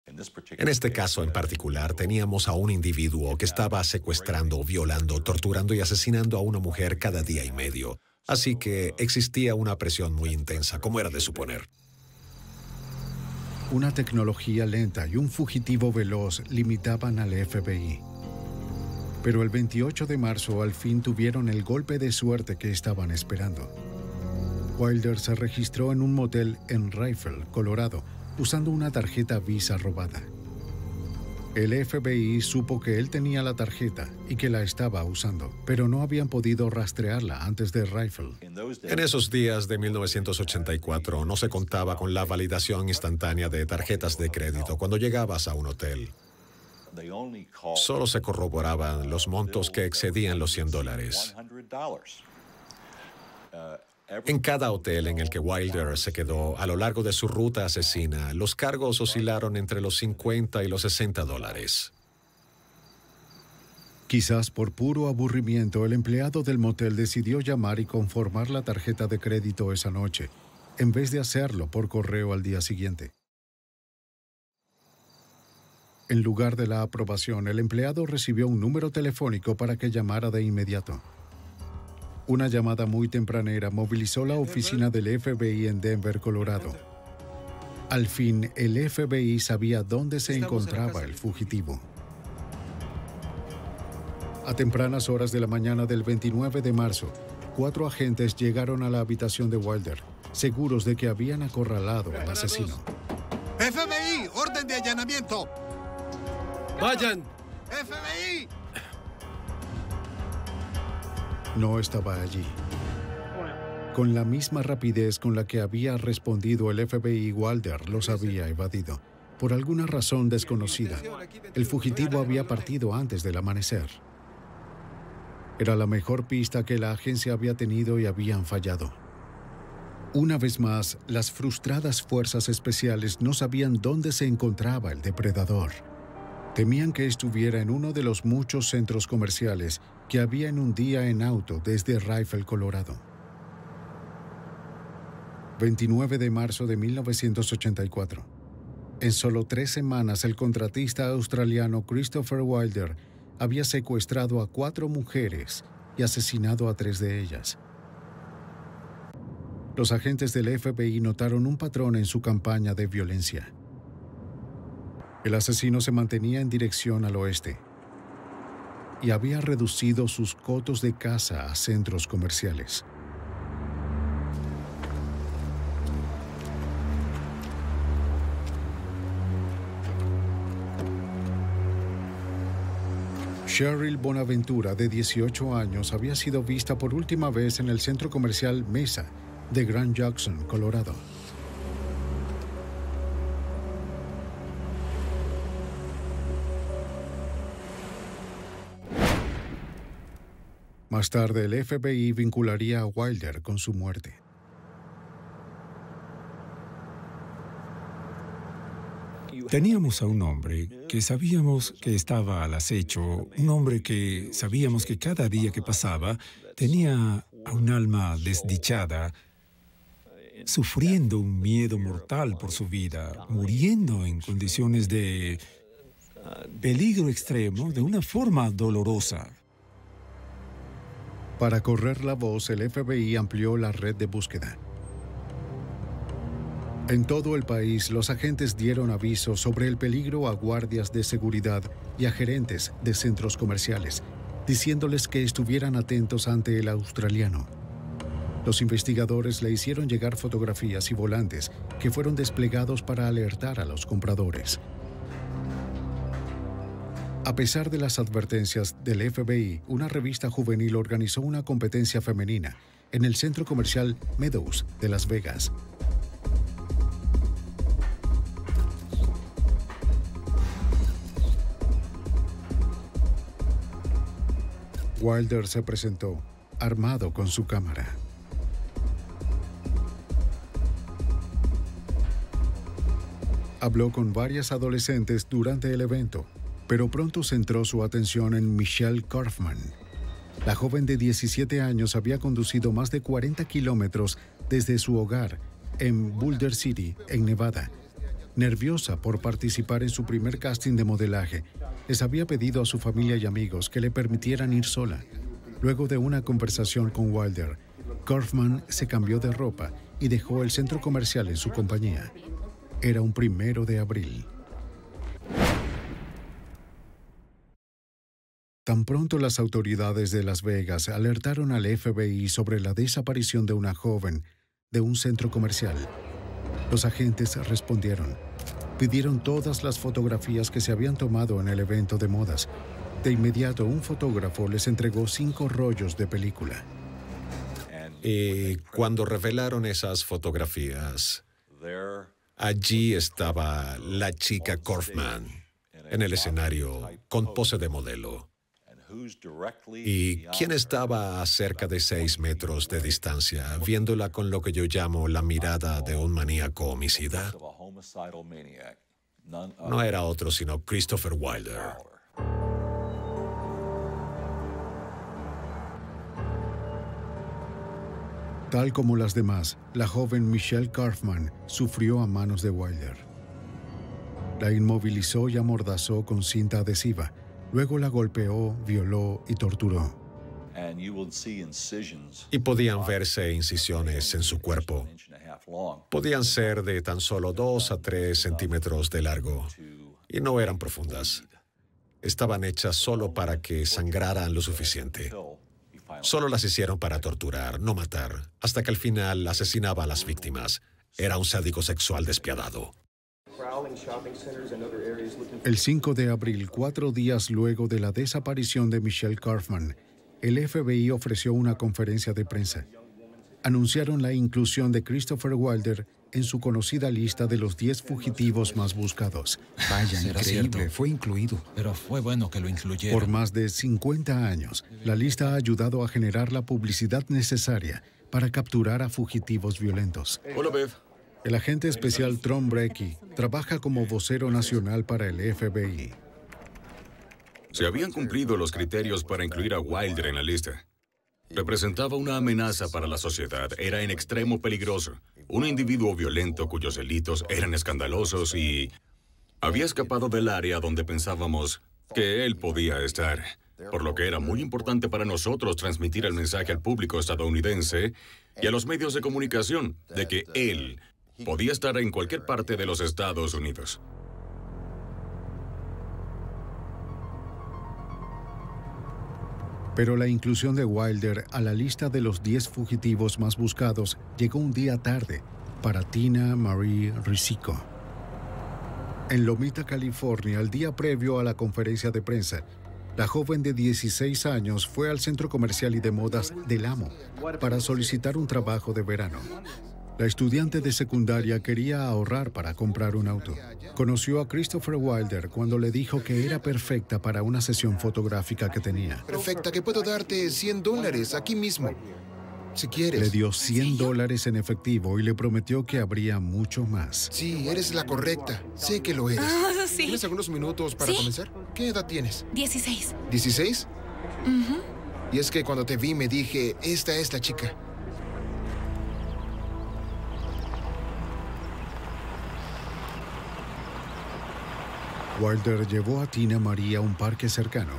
En este caso en particular, teníamos a un individuo que estaba secuestrando, violando, torturando y asesinando a una mujer cada día y medio. Así que existía una presión muy intensa, como era de suponer. Una tecnología lenta y un fugitivo veloz limitaban al FBI. Pero el 28 de marzo al fin tuvieron el golpe de suerte que estaban esperando. Wilder se registró en un motel en Rifle, Colorado, usando una tarjeta Visa robada. El FBI supo que él tenía la tarjeta y que la estaba usando, pero no habían podido rastrearla antes de Rifle. En esos días de 1984 no se contaba con la validación instantánea de tarjetas de crédito cuando llegabas a un hotel. Solo se corroboraban los montos que excedían los $100. En cada hotel en el que Wilder se quedó a lo largo de su ruta asesina, los cargos oscilaron entre los $50 y los $60. Quizás por puro aburrimiento, el empleado del motel decidió llamar y conformar la tarjeta de crédito esa noche, en vez de hacerlo por correo al día siguiente. En lugar de la aprobación, el empleado recibió un número telefónico para que llamara de inmediato. Una llamada muy tempranera movilizó la oficina del FBI en Denver, Colorado. Al fin, el FBI sabía dónde se encontraba el fugitivo. A tempranas horas de la mañana del 29 de marzo, 4 agentes llegaron a la habitación de Wilder, seguros de que habían acorralado al asesino. ¡FBI! ¡Orden de allanamiento! ¡Vayan! ¡FBI! No estaba allí. Con la misma rapidez con la que había respondido el FBI, Wilder los había evadido. Por alguna razón desconocida, el fugitivo había partido antes del amanecer. Era la mejor pista que la agencia había tenido y habían fallado. Una vez más, las frustradas fuerzas especiales no sabían dónde se encontraba el depredador. Temían que estuviera en uno de los muchos centros comerciales que había en un día en auto desde Rifle, Colorado. 29 de marzo de 1984. En solo 3 semanas, el contratista australiano Christopher Wilder había secuestrado a 4 mujeres y asesinado a 3 de ellas. Los agentes del FBI notaron un patrón en su campaña de violencia. El asesino se mantenía en dirección al oeste y había reducido sus cotos de caza a centros comerciales. Cheryl Bonaventura, de 18 años, había sido vista por última vez en el centro comercial Mesa de Grand Junction, Colorado. Más tarde, el FBI vincularía a Wilder con su muerte. Teníamos a un hombre que sabíamos que estaba al acecho, un hombre que sabíamos que cada día que pasaba tenía a un alma desdichada, sufriendo un miedo mortal por su vida, muriendo en condiciones de peligro extremo de una forma dolorosa. Para correr la voz, el FBI amplió la red de búsqueda. En todo el país, los agentes dieron aviso sobre el peligro a guardias de seguridad y a gerentes de centros comerciales, diciéndoles que estuvieran atentos ante el australiano. Los investigadores le hicieron llegar fotografías y volantes que fueron desplegados para alertar a los compradores. A pesar de las advertencias del FBI, una revista juvenil organizó una competencia femenina en el centro comercial Meadows de Las Vegas. Wilder se presentó, armado con su cámara. Habló con varias adolescentes durante el evento, pero pronto centró su atención en Michelle Kaufman. La joven de 17 años había conducido más de 40 kilómetros desde su hogar en Boulder City, en Nevada. Nerviosa por participar en su primer casting de modelaje, les había pedido a su familia y amigos que le permitieran ir sola. Luego de una conversación con Wilder, Kaufman se cambió de ropa y dejó el centro comercial en su compañía. Era un 1 de abril. Tan pronto las autoridades de Las Vegas alertaron al FBI sobre la desaparición de una joven, de un centro comercial. Los agentes respondieron. Pidieron todas las fotografías que se habían tomado en el evento de modas. De inmediato, un fotógrafo les entregó 5 rollos de película. Y cuando revelaron esas fotografías, allí estaba la chica Kaufman en el escenario con pose de modelo. ¿Y quién estaba a cerca de 6 metros de distancia, viéndola con lo que yo llamo la mirada de un maníaco homicida? No era otro sino Christopher Wilder. Tal como las demás, la joven Michelle Kaufman sufrió a manos de Wilder. La inmovilizó y amordazó con cinta adhesiva. Luego la golpeó, violó y torturó. Y podían verse incisiones en su cuerpo. Podían ser de tan solo 2 a 3 centímetros de largo. Y no eran profundas. Estaban hechas solo para que sangraran lo suficiente. Solo las hicieron para torturar, no matar, hasta que al final asesinaba a las víctimas. Era un sádico sexual despiadado. El 5 de abril, 4 días luego de la desaparición de Michelle Kaufman, el FBI ofreció una conferencia de prensa. Anunciaron la inclusión de Christopher Wilder en su conocida lista de los 10 fugitivos más buscados. Vaya, increíble, fue incluido. Pero fue bueno que lo incluyeran. Por más de 50 años, la lista ha ayudado a generar la publicidad necesaria para capturar a fugitivos violentos. Hola, Beth. El agente especial Tom Brecky trabaja como vocero nacional para el FBI. Se habían cumplido los criterios para incluir a Wilder en la lista. Representaba una amenaza para la sociedad, era en extremo peligroso. Un individuo violento cuyos delitos eran escandalosos y había escapado del área donde pensábamos que él podía estar. Por lo que era muy importante para nosotros transmitir el mensaje al público estadounidense y a los medios de comunicación de que él podía estar en cualquier parte de los Estados Unidos. Pero la inclusión de Wilder a la lista de los 10 fugitivos más buscados llegó un día tarde para Tina Marie Risico. En Lomita, California, el día previo a la conferencia de prensa, la joven de 16 años fue al centro comercial y de modas Del Amo para solicitar un trabajo de verano. La estudiante de secundaria quería ahorrar para comprar un auto. Conoció a Christopher Wilder cuando le dijo que era perfecta para una sesión fotográfica que tenía. Perfecta, que puedo darte $100 aquí mismo, si quieres. Le dio $100 en efectivo y le prometió que habría mucho más. Sí, eres la correcta. Sé que lo eres. Sí. ¿Tienes algunos minutos para comenzar? ¿Qué edad tienes? 16. ¿16? Y es que cuando te vi me dije, esta es la chica. Wilder llevó a Tina Marie a un parque cercano.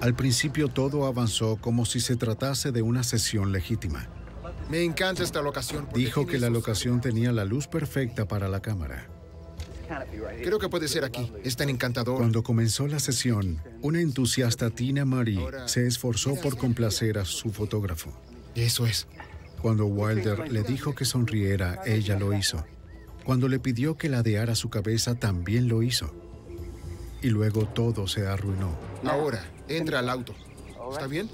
Al principio todo avanzó como si se tratase de una sesión legítima. Me encanta esta locación. Dijo que la locación tenía la luz perfecta para la cámara. Creo que puede ser aquí. Es tan encantador. Cuando comenzó la sesión, una entusiasta Tina Marie se esforzó por complacer a su fotógrafo. Eso es. Cuando Wilder le dijo que sonriera, ella lo hizo. Cuando le pidió que ladeara su cabeza, también lo hizo. Y luego todo se arruinó. Ahora, entra al auto. ¿Está bien?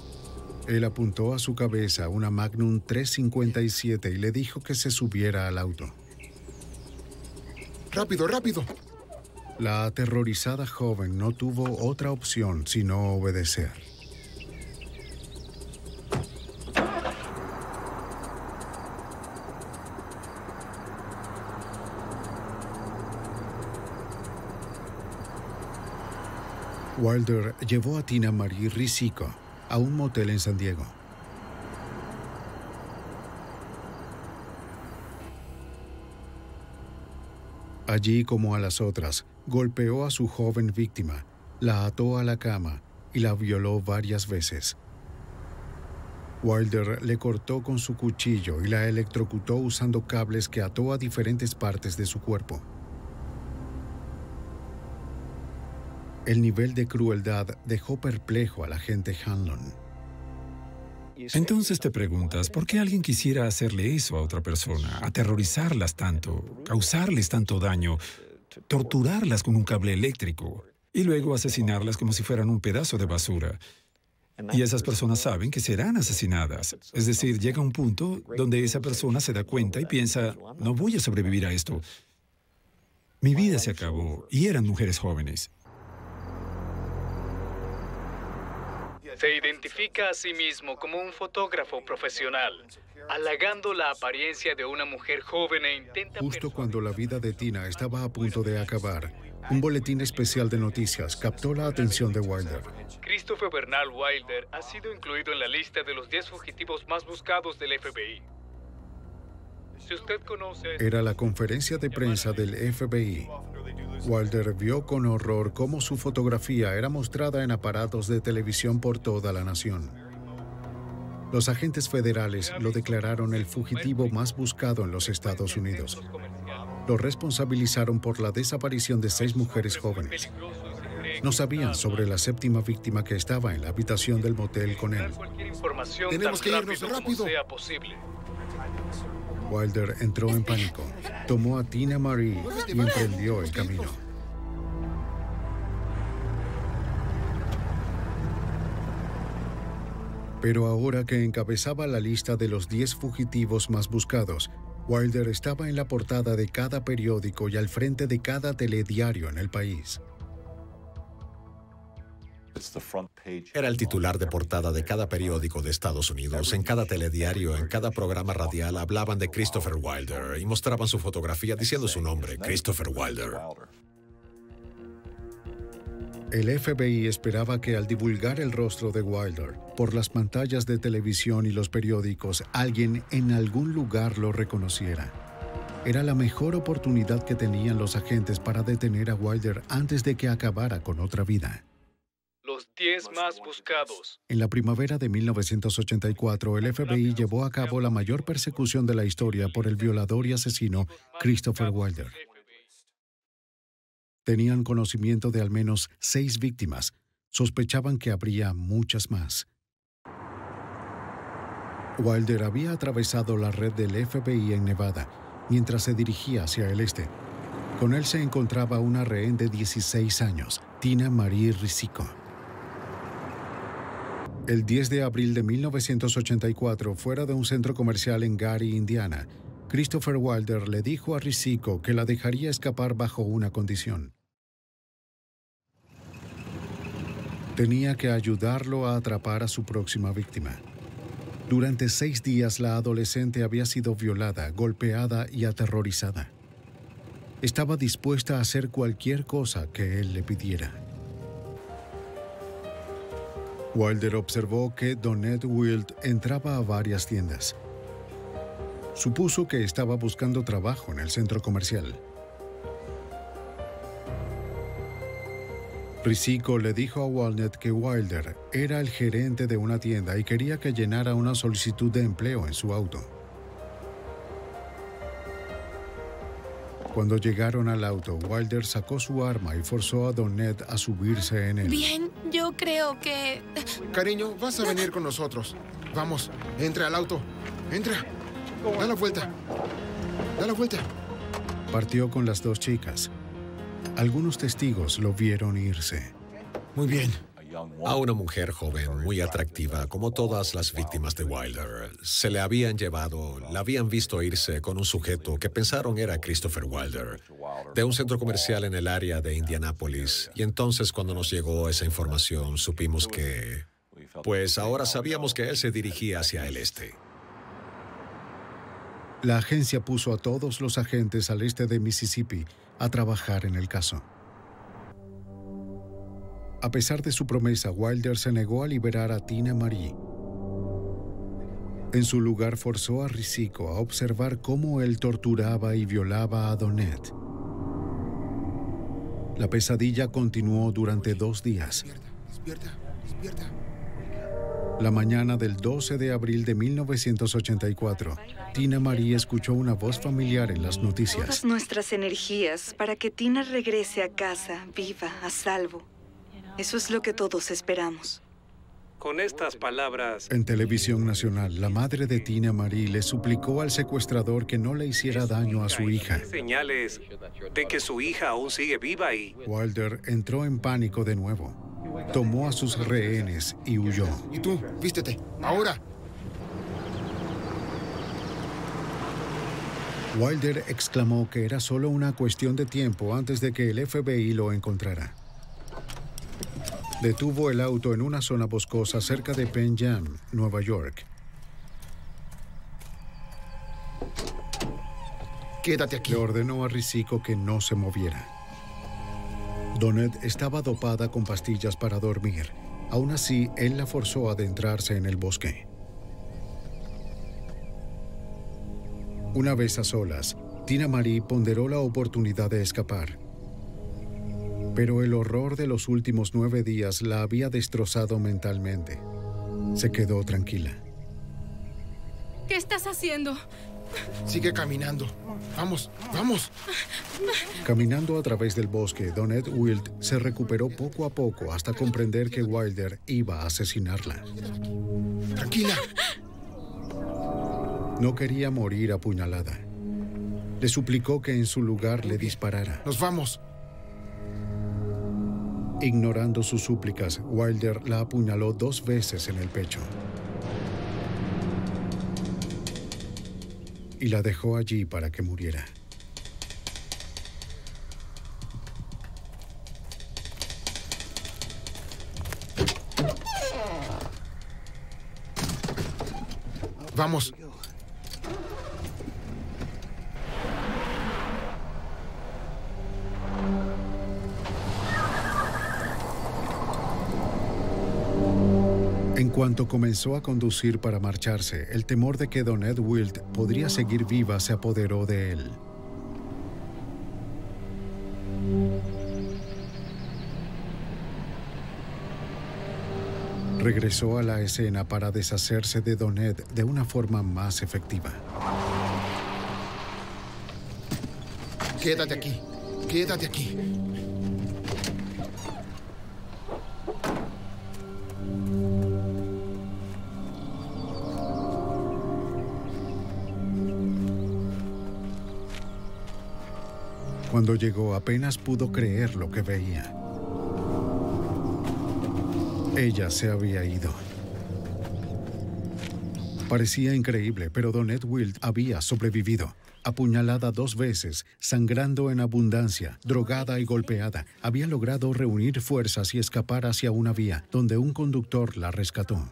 Él apuntó a su cabeza una Magnum 357 y le dijo que se subiera al auto. ¡Rápido, rápido! La aterrorizada joven no tuvo otra opción sino obedecer. Wilder llevó a Tina Marie Risico a un motel en San Diego. Allí, como a las otras, golpeó a su joven víctima, la ató a la cama y la violó varias veces. Wilder le cortó con su cuchillo y la electrocutó usando cables que ató a diferentes partes de su cuerpo. El nivel de crueldad dejó perplejo al agente Hanlon. Entonces te preguntas, ¿por qué alguien quisiera hacerle eso a otra persona? Aterrorizarlas tanto, causarles tanto daño, torturarlas con un cable eléctrico y luego asesinarlas como si fueran un pedazo de basura. Y esas personas saben que serán asesinadas. Es decir, llega un punto donde esa persona se da cuenta y piensa, no voy a sobrevivir a esto. Mi vida se acabó y eran mujeres jóvenes. Se identifica a sí mismo como un fotógrafo profesional, halagando la apariencia de una mujer joven e intenta... Justo cuando la vida de Tina estaba a punto de acabar, un boletín especial de noticias captó la atención de Wilder. Christopher Bernal Wilder ha sido incluido en la lista de los 10 fugitivos más buscados del FBI. Si usted conoce... Era la conferencia de prensa del FBI. Wilder vio con horror cómo su fotografía era mostrada en aparatos de televisión por toda la nación. Los agentes federales lo declararon el fugitivo más buscado en los Estados Unidos. Lo responsabilizaron por la desaparición de 6 mujeres jóvenes. No sabían sobre la 7ª víctima que estaba en la habitación del motel con él. Tenemos que irnos rápido. Wilder entró en pánico, tomó a Tina Marie y emprendió el camino. Pero ahora que encabezaba la lista de los 10 fugitivos más buscados, Wilder estaba en la portada de cada periódico y al frente de cada telediario en el país. Era el titular de portada de cada periódico de Estados Unidos. En cada telediario, en cada programa radial, hablaban de Christopher Wilder y mostraban su fotografía diciendo su nombre, Christopher Wilder. El FBI esperaba que al divulgar el rostro de Wilder por las pantallas de televisión y los periódicos, alguien en algún lugar lo reconociera. Era la mejor oportunidad que tenían los agentes para detener a Wilder antes de que acabara con otra vida. Los 10 más buscados. En la primavera de 1984, el FBI llevó a cabo la mayor persecución de la historia por el violador y asesino Christopher Wilder. Tenían conocimiento de al menos 6 víctimas. Sospechaban que habría muchas más. Wilder había atravesado la red del FBI en Nevada mientras se dirigía hacia el este. Con él se encontraba una rehén de 16 años, Tina Marie Risico. El 10 de abril de 1984, fuera de un centro comercial en Gary, Indiana, Christopher Wilder le dijo a Risico que la dejaría escapar bajo una condición. Tenía que ayudarlo a atrapar a su próxima víctima. Durante 6 días, la adolescente había sido violada, golpeada y aterrorizada. Estaba dispuesta a hacer cualquier cosa que él le pidiera. Wilder observó que Donette Wild entraba a varias tiendas. Supuso que estaba buscando trabajo en el centro comercial. Risico le dijo a Walnut que Wilder era el gerente de una tienda y quería que llenara una solicitud de empleo en su auto. Cuando llegaron al auto, Wilder sacó su arma y forzó a Donette a subirse en él. Bien, yo creo que... Cariño, vas a venir con nosotros. Vamos, entra al auto. Entra. Da la vuelta. Da la vuelta. Partió con las 2 chicas. Algunos testigos lo vieron irse. Muy bien. A una mujer joven, muy atractiva, como todas las víctimas de Wilder, se le habían llevado, la habían visto irse con un sujeto que pensaron era Christopher Wilder, de un centro comercial en el área de Indianápolis. Y entonces, cuando nos llegó esa información, supimos que... Pues ahora sabíamos que él se dirigía hacia el este. La agencia puso a todos los agentes al este de Mississippi a trabajar en el caso. A pesar de su promesa, Wilder se negó a liberar a Tina Marie. En su lugar, forzó a Risico a observar cómo él torturaba y violaba a Donette. La pesadilla continuó durante 2 días. Despierta, despierta. La mañana del 12 de abril de 1984, Tina Marie escuchó una voz familiar en las noticias. Todas nuestras energías para que Tina regrese a casa, viva, a salvo. Eso es lo que todos esperamos. Con estas palabras... En televisión nacional, la madre de Tina Marie le suplicó al secuestrador que no le hiciera daño a su hija. Señales de que su hija aún sigue viva y... Wilder entró en pánico de nuevo. Tomó a sus rehenes y huyó. ¿Y tú? Vístete. ¡Ahora! Wilder exclamó que era solo una cuestión de tiempo antes de que el FBI lo encontrara. Detuvo el auto en una zona boscosa cerca de Penn Jam, Nueva York. Quédate aquí. Le ordenó a Risico que no se moviera. Donette estaba dopada con pastillas para dormir. Aún así, él la forzó a adentrarse en el bosque. Una vez a solas, Tina Marie ponderó la oportunidad de escapar. Pero el horror de los últimos 9 días la había destrozado mentalmente. Se quedó tranquila. ¿Qué estás haciendo? Sigue caminando. Vamos, vamos. Caminando a través del bosque, Donette Wild se recuperó poco a poco hasta comprender que Wilder iba a asesinarla. Tranquila. No quería morir apuñalada. Le suplicó que en su lugar le disparara. ¡Nos vamos! Ignorando sus súplicas, Wilder la apuñaló 2 veces en el pecho. Y la dejó allí para que muriera. Vamos. En cuanto comenzó a conducir para marcharse, el temor de que Donette Wild podría seguir viva se apoderó de él. Regresó a la escena para deshacerse de Donette de una forma más efectiva. Quédate aquí. Quédate aquí. Cuando llegó, apenas pudo creer lo que veía. Ella se había ido. Parecía increíble, pero Donette Wild había sobrevivido. Apuñalada 2 veces, sangrando en abundancia, drogada y golpeada, había logrado reunir fuerzas y escapar hacia una vía, donde un conductor la rescató.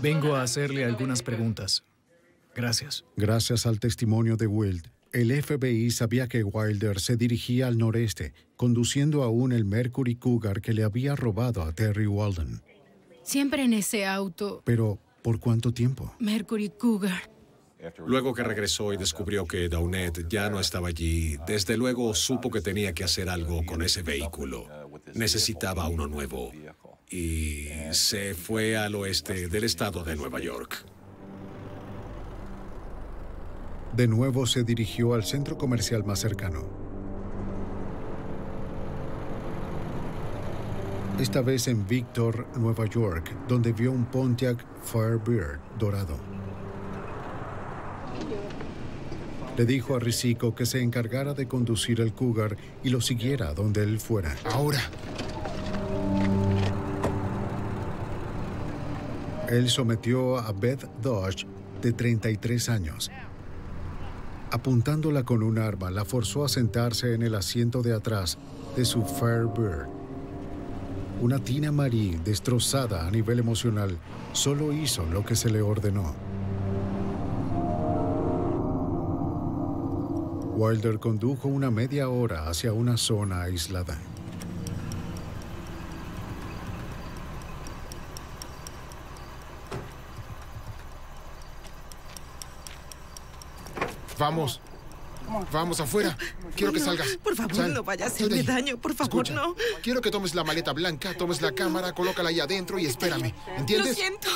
Vengo a hacerle algunas preguntas. Gracias. Gracias al testimonio de Wild, el FBI sabía que Wilder se dirigía al noreste, conduciendo aún el Mercury Cougar que le había robado a Terry Walden. Siempre en ese auto. Pero, ¿por cuánto tiempo? Mercury Cougar. Luego que regresó y descubrió que Donette ya no estaba allí, desde luego supo que tenía que hacer algo con ese vehículo. Necesitaba uno nuevo. Y se fue al oeste del estado de Nueva York. De nuevo se dirigió al centro comercial más cercano. Esta vez en Victor, Nueva York, donde vio un Pontiac Firebird dorado. Le dijo a Risico que se encargara de conducir el Cougar y lo siguiera donde él fuera. Ahora. Él sometió a Beth Dodge, de 33 años. Apuntándola con un arma, la forzó a sentarse en el asiento de atrás de su Firebird. Una Tina Marie, destrozada a nivel emocional, solo hizo lo que se le ordenó. Wilder condujo una media hora hacia una zona aislada. Vamos. Vamos afuera. Quiero que salgas. Por favor, Sal. no vaya a hacerme daño. Por favor, Escucha, no. Quiero que tomes la maleta blanca, tomes la cámara, colócala ahí adentro y espérame. ¿Entiendes? Lo siento.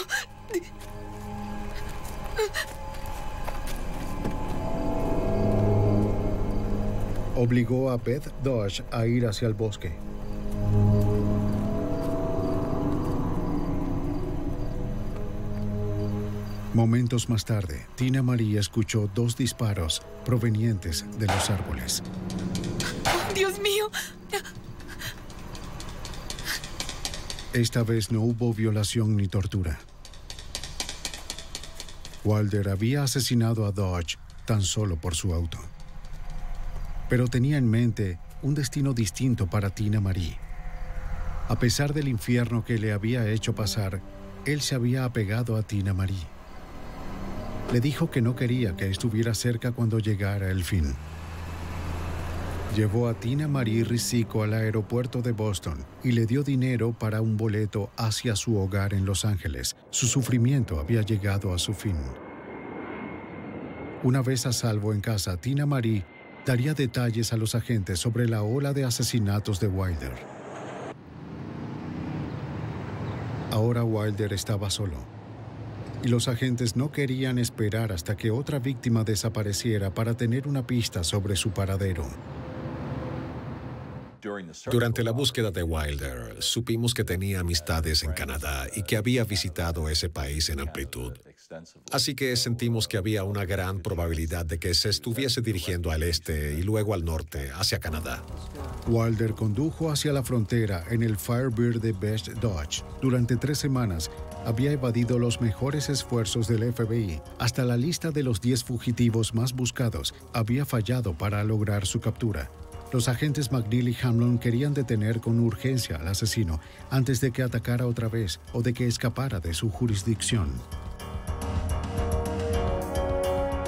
Obligó a Beth Dodge a ir hacia el bosque. Momentos más tarde, Tina Marie escuchó 2 disparos provenientes de los árboles. ¡Oh, Dios mío! Esta vez no hubo violación ni tortura. Wilder había asesinado a Dodge tan solo por su auto. Pero tenía en mente un destino distinto para Tina Marie. A pesar del infierno que le había hecho pasar, él se había apegado a Tina Marie. Le dijo que no quería que estuviera cerca cuando llegara el fin. Llevó a Tina Marie Risico al aeropuerto de Boston y le dio dinero para un boleto hacia su hogar en Los Ángeles. Su sufrimiento había llegado a su fin. Una vez a salvo en casa, Tina Marie daría detalles a los agentes sobre la ola de asesinatos de Wilder. Ahora Wilder estaba solo, y los agentes no querían esperar hasta que otra víctima desapareciera para tener una pista sobre su paradero. Durante la búsqueda de Wilder, supimos que tenía amistades en Canadá y que había visitado ese país en amplitud. Así que sentimos que había una gran probabilidad de que se estuviese dirigiendo al este y luego al norte, hacia Canadá. Wilder condujo hacia la frontera en el Firebird de Best Dodge. Durante 3 semanas, había evadido los mejores esfuerzos del FBI. Hasta la lista de los 10 fugitivos más buscados había fallado para lograr su captura. Los agentes McNeil y Hamlin querían detener con urgencia al asesino antes de que atacara otra vez o de que escapara de su jurisdicción.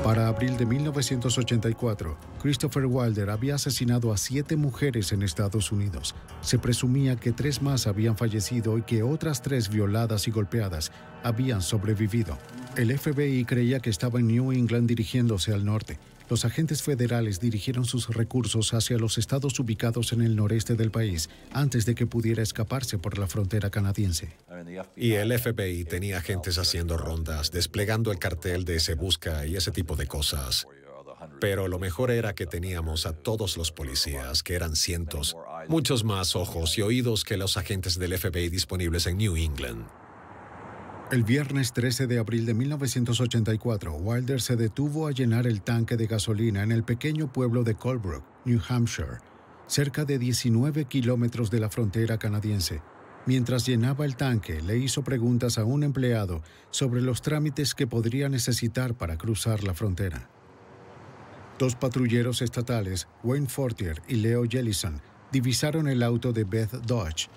Para abril de 1984, Christopher Wilder había asesinado a 7 mujeres en Estados Unidos. Se presumía que 3 más habían fallecido y que otras 3 violadas y golpeadas habían sobrevivido. El FBI creía que estaba en New England dirigiéndose al norte. Los agentes federales dirigieron sus recursos hacia los estados ubicados en el noreste del país antes de que pudiera escaparse por la frontera canadiense. Y el FBI tenía agentes haciendo rondas, desplegando el cartel de Se Busca y ese tipo de cosas. Pero lo mejor era que teníamos a todos los policías, que eran cientos, muchos más ojos y oídos que los agentes del FBI disponibles en New England. El viernes 13 de abril de 1984, Wilder se detuvo a llenar el tanque de gasolina en el pequeño pueblo de Colebrook, New Hampshire, cerca de 19 kilómetros de la frontera canadiense. Mientras llenaba el tanque, le hizo preguntas a un empleado sobre los trámites que podría necesitar para cruzar la frontera. 2 patrulleros estatales, Wayne Fortier y Leo Jellison, divisaron el auto de Beth Dodge.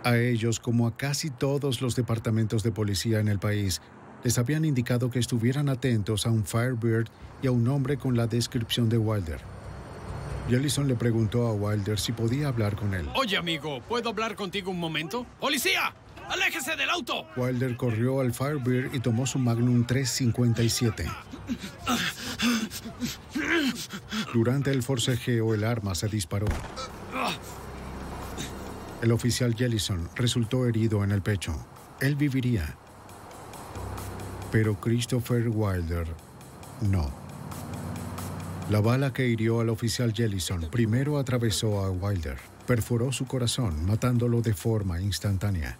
A ellos, como a casi todos los departamentos de policía en el país, les habían indicado que estuvieran atentos a un Firebird y a un hombre con la descripción de Wilder. Jellison le preguntó a Wilder si podía hablar con él. Oye, amigo, ¿puedo hablar contigo un momento? ¡Policía! ¡Aléjese del auto! Wilder corrió al Firebird y tomó su Magnum 357. Durante el forcejeo, el arma se disparó. El oficial Jellison resultó herido en el pecho. Él viviría. Pero Christopher Wilder no. La bala que hirió al oficial Jellison primero atravesó a Wilder, perforó su corazón, matándolo de forma instantánea.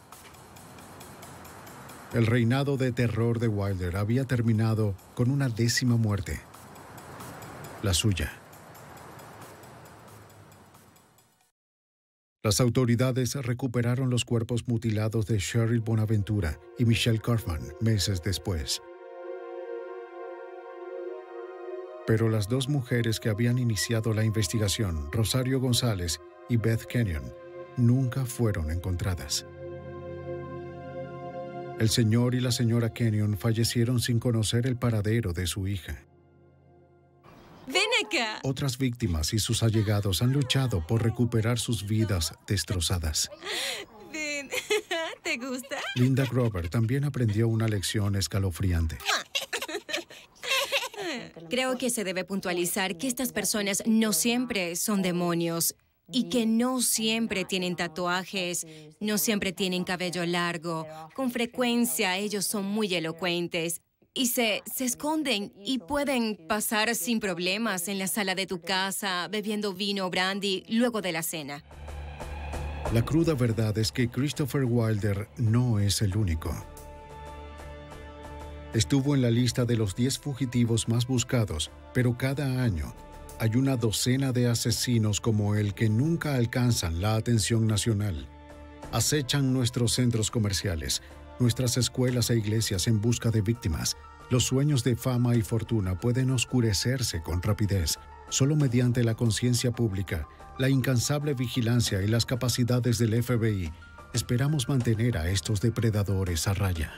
El reinado de terror de Wilder había terminado con una 10ª muerte. La suya. Las autoridades recuperaron los cuerpos mutilados de Cheryl Bonaventura y Michelle Kaufman meses después. Pero las 2 mujeres que habían iniciado la investigación, Rosario González y Beth Kenyon, nunca fueron encontradas. El señor y la señora Kenyon fallecieron sin conocer el paradero de su hija. ¡Ven acá! Otras víctimas y sus allegados han luchado por recuperar sus vidas destrozadas. Ven, ¿te gusta? Linda Grover también aprendió una lección escalofriante. Creo que se debe puntualizar que estas personas no siempre son demonios y que no siempre tienen tatuajes, no siempre tienen cabello largo. Con frecuencia ellos son muy elocuentes y se esconden y pueden pasar sin problemas en la sala de tu casa bebiendo vino o brandy luego de la cena. La cruda verdad es que Christopher Wilder no es el único. Estuvo en la lista de los 10 fugitivos más buscados, pero cada año hay una docena de asesinos como él que nunca alcanzan la atención nacional. Acechan nuestros centros comerciales, nuestras escuelas e iglesias en busca de víctimas. Los sueños de fama y fortuna pueden oscurecerse con rapidez. Solo mediante la conciencia pública, la incansable vigilancia y las capacidades del FBI, esperamos mantener a estos depredadores a raya.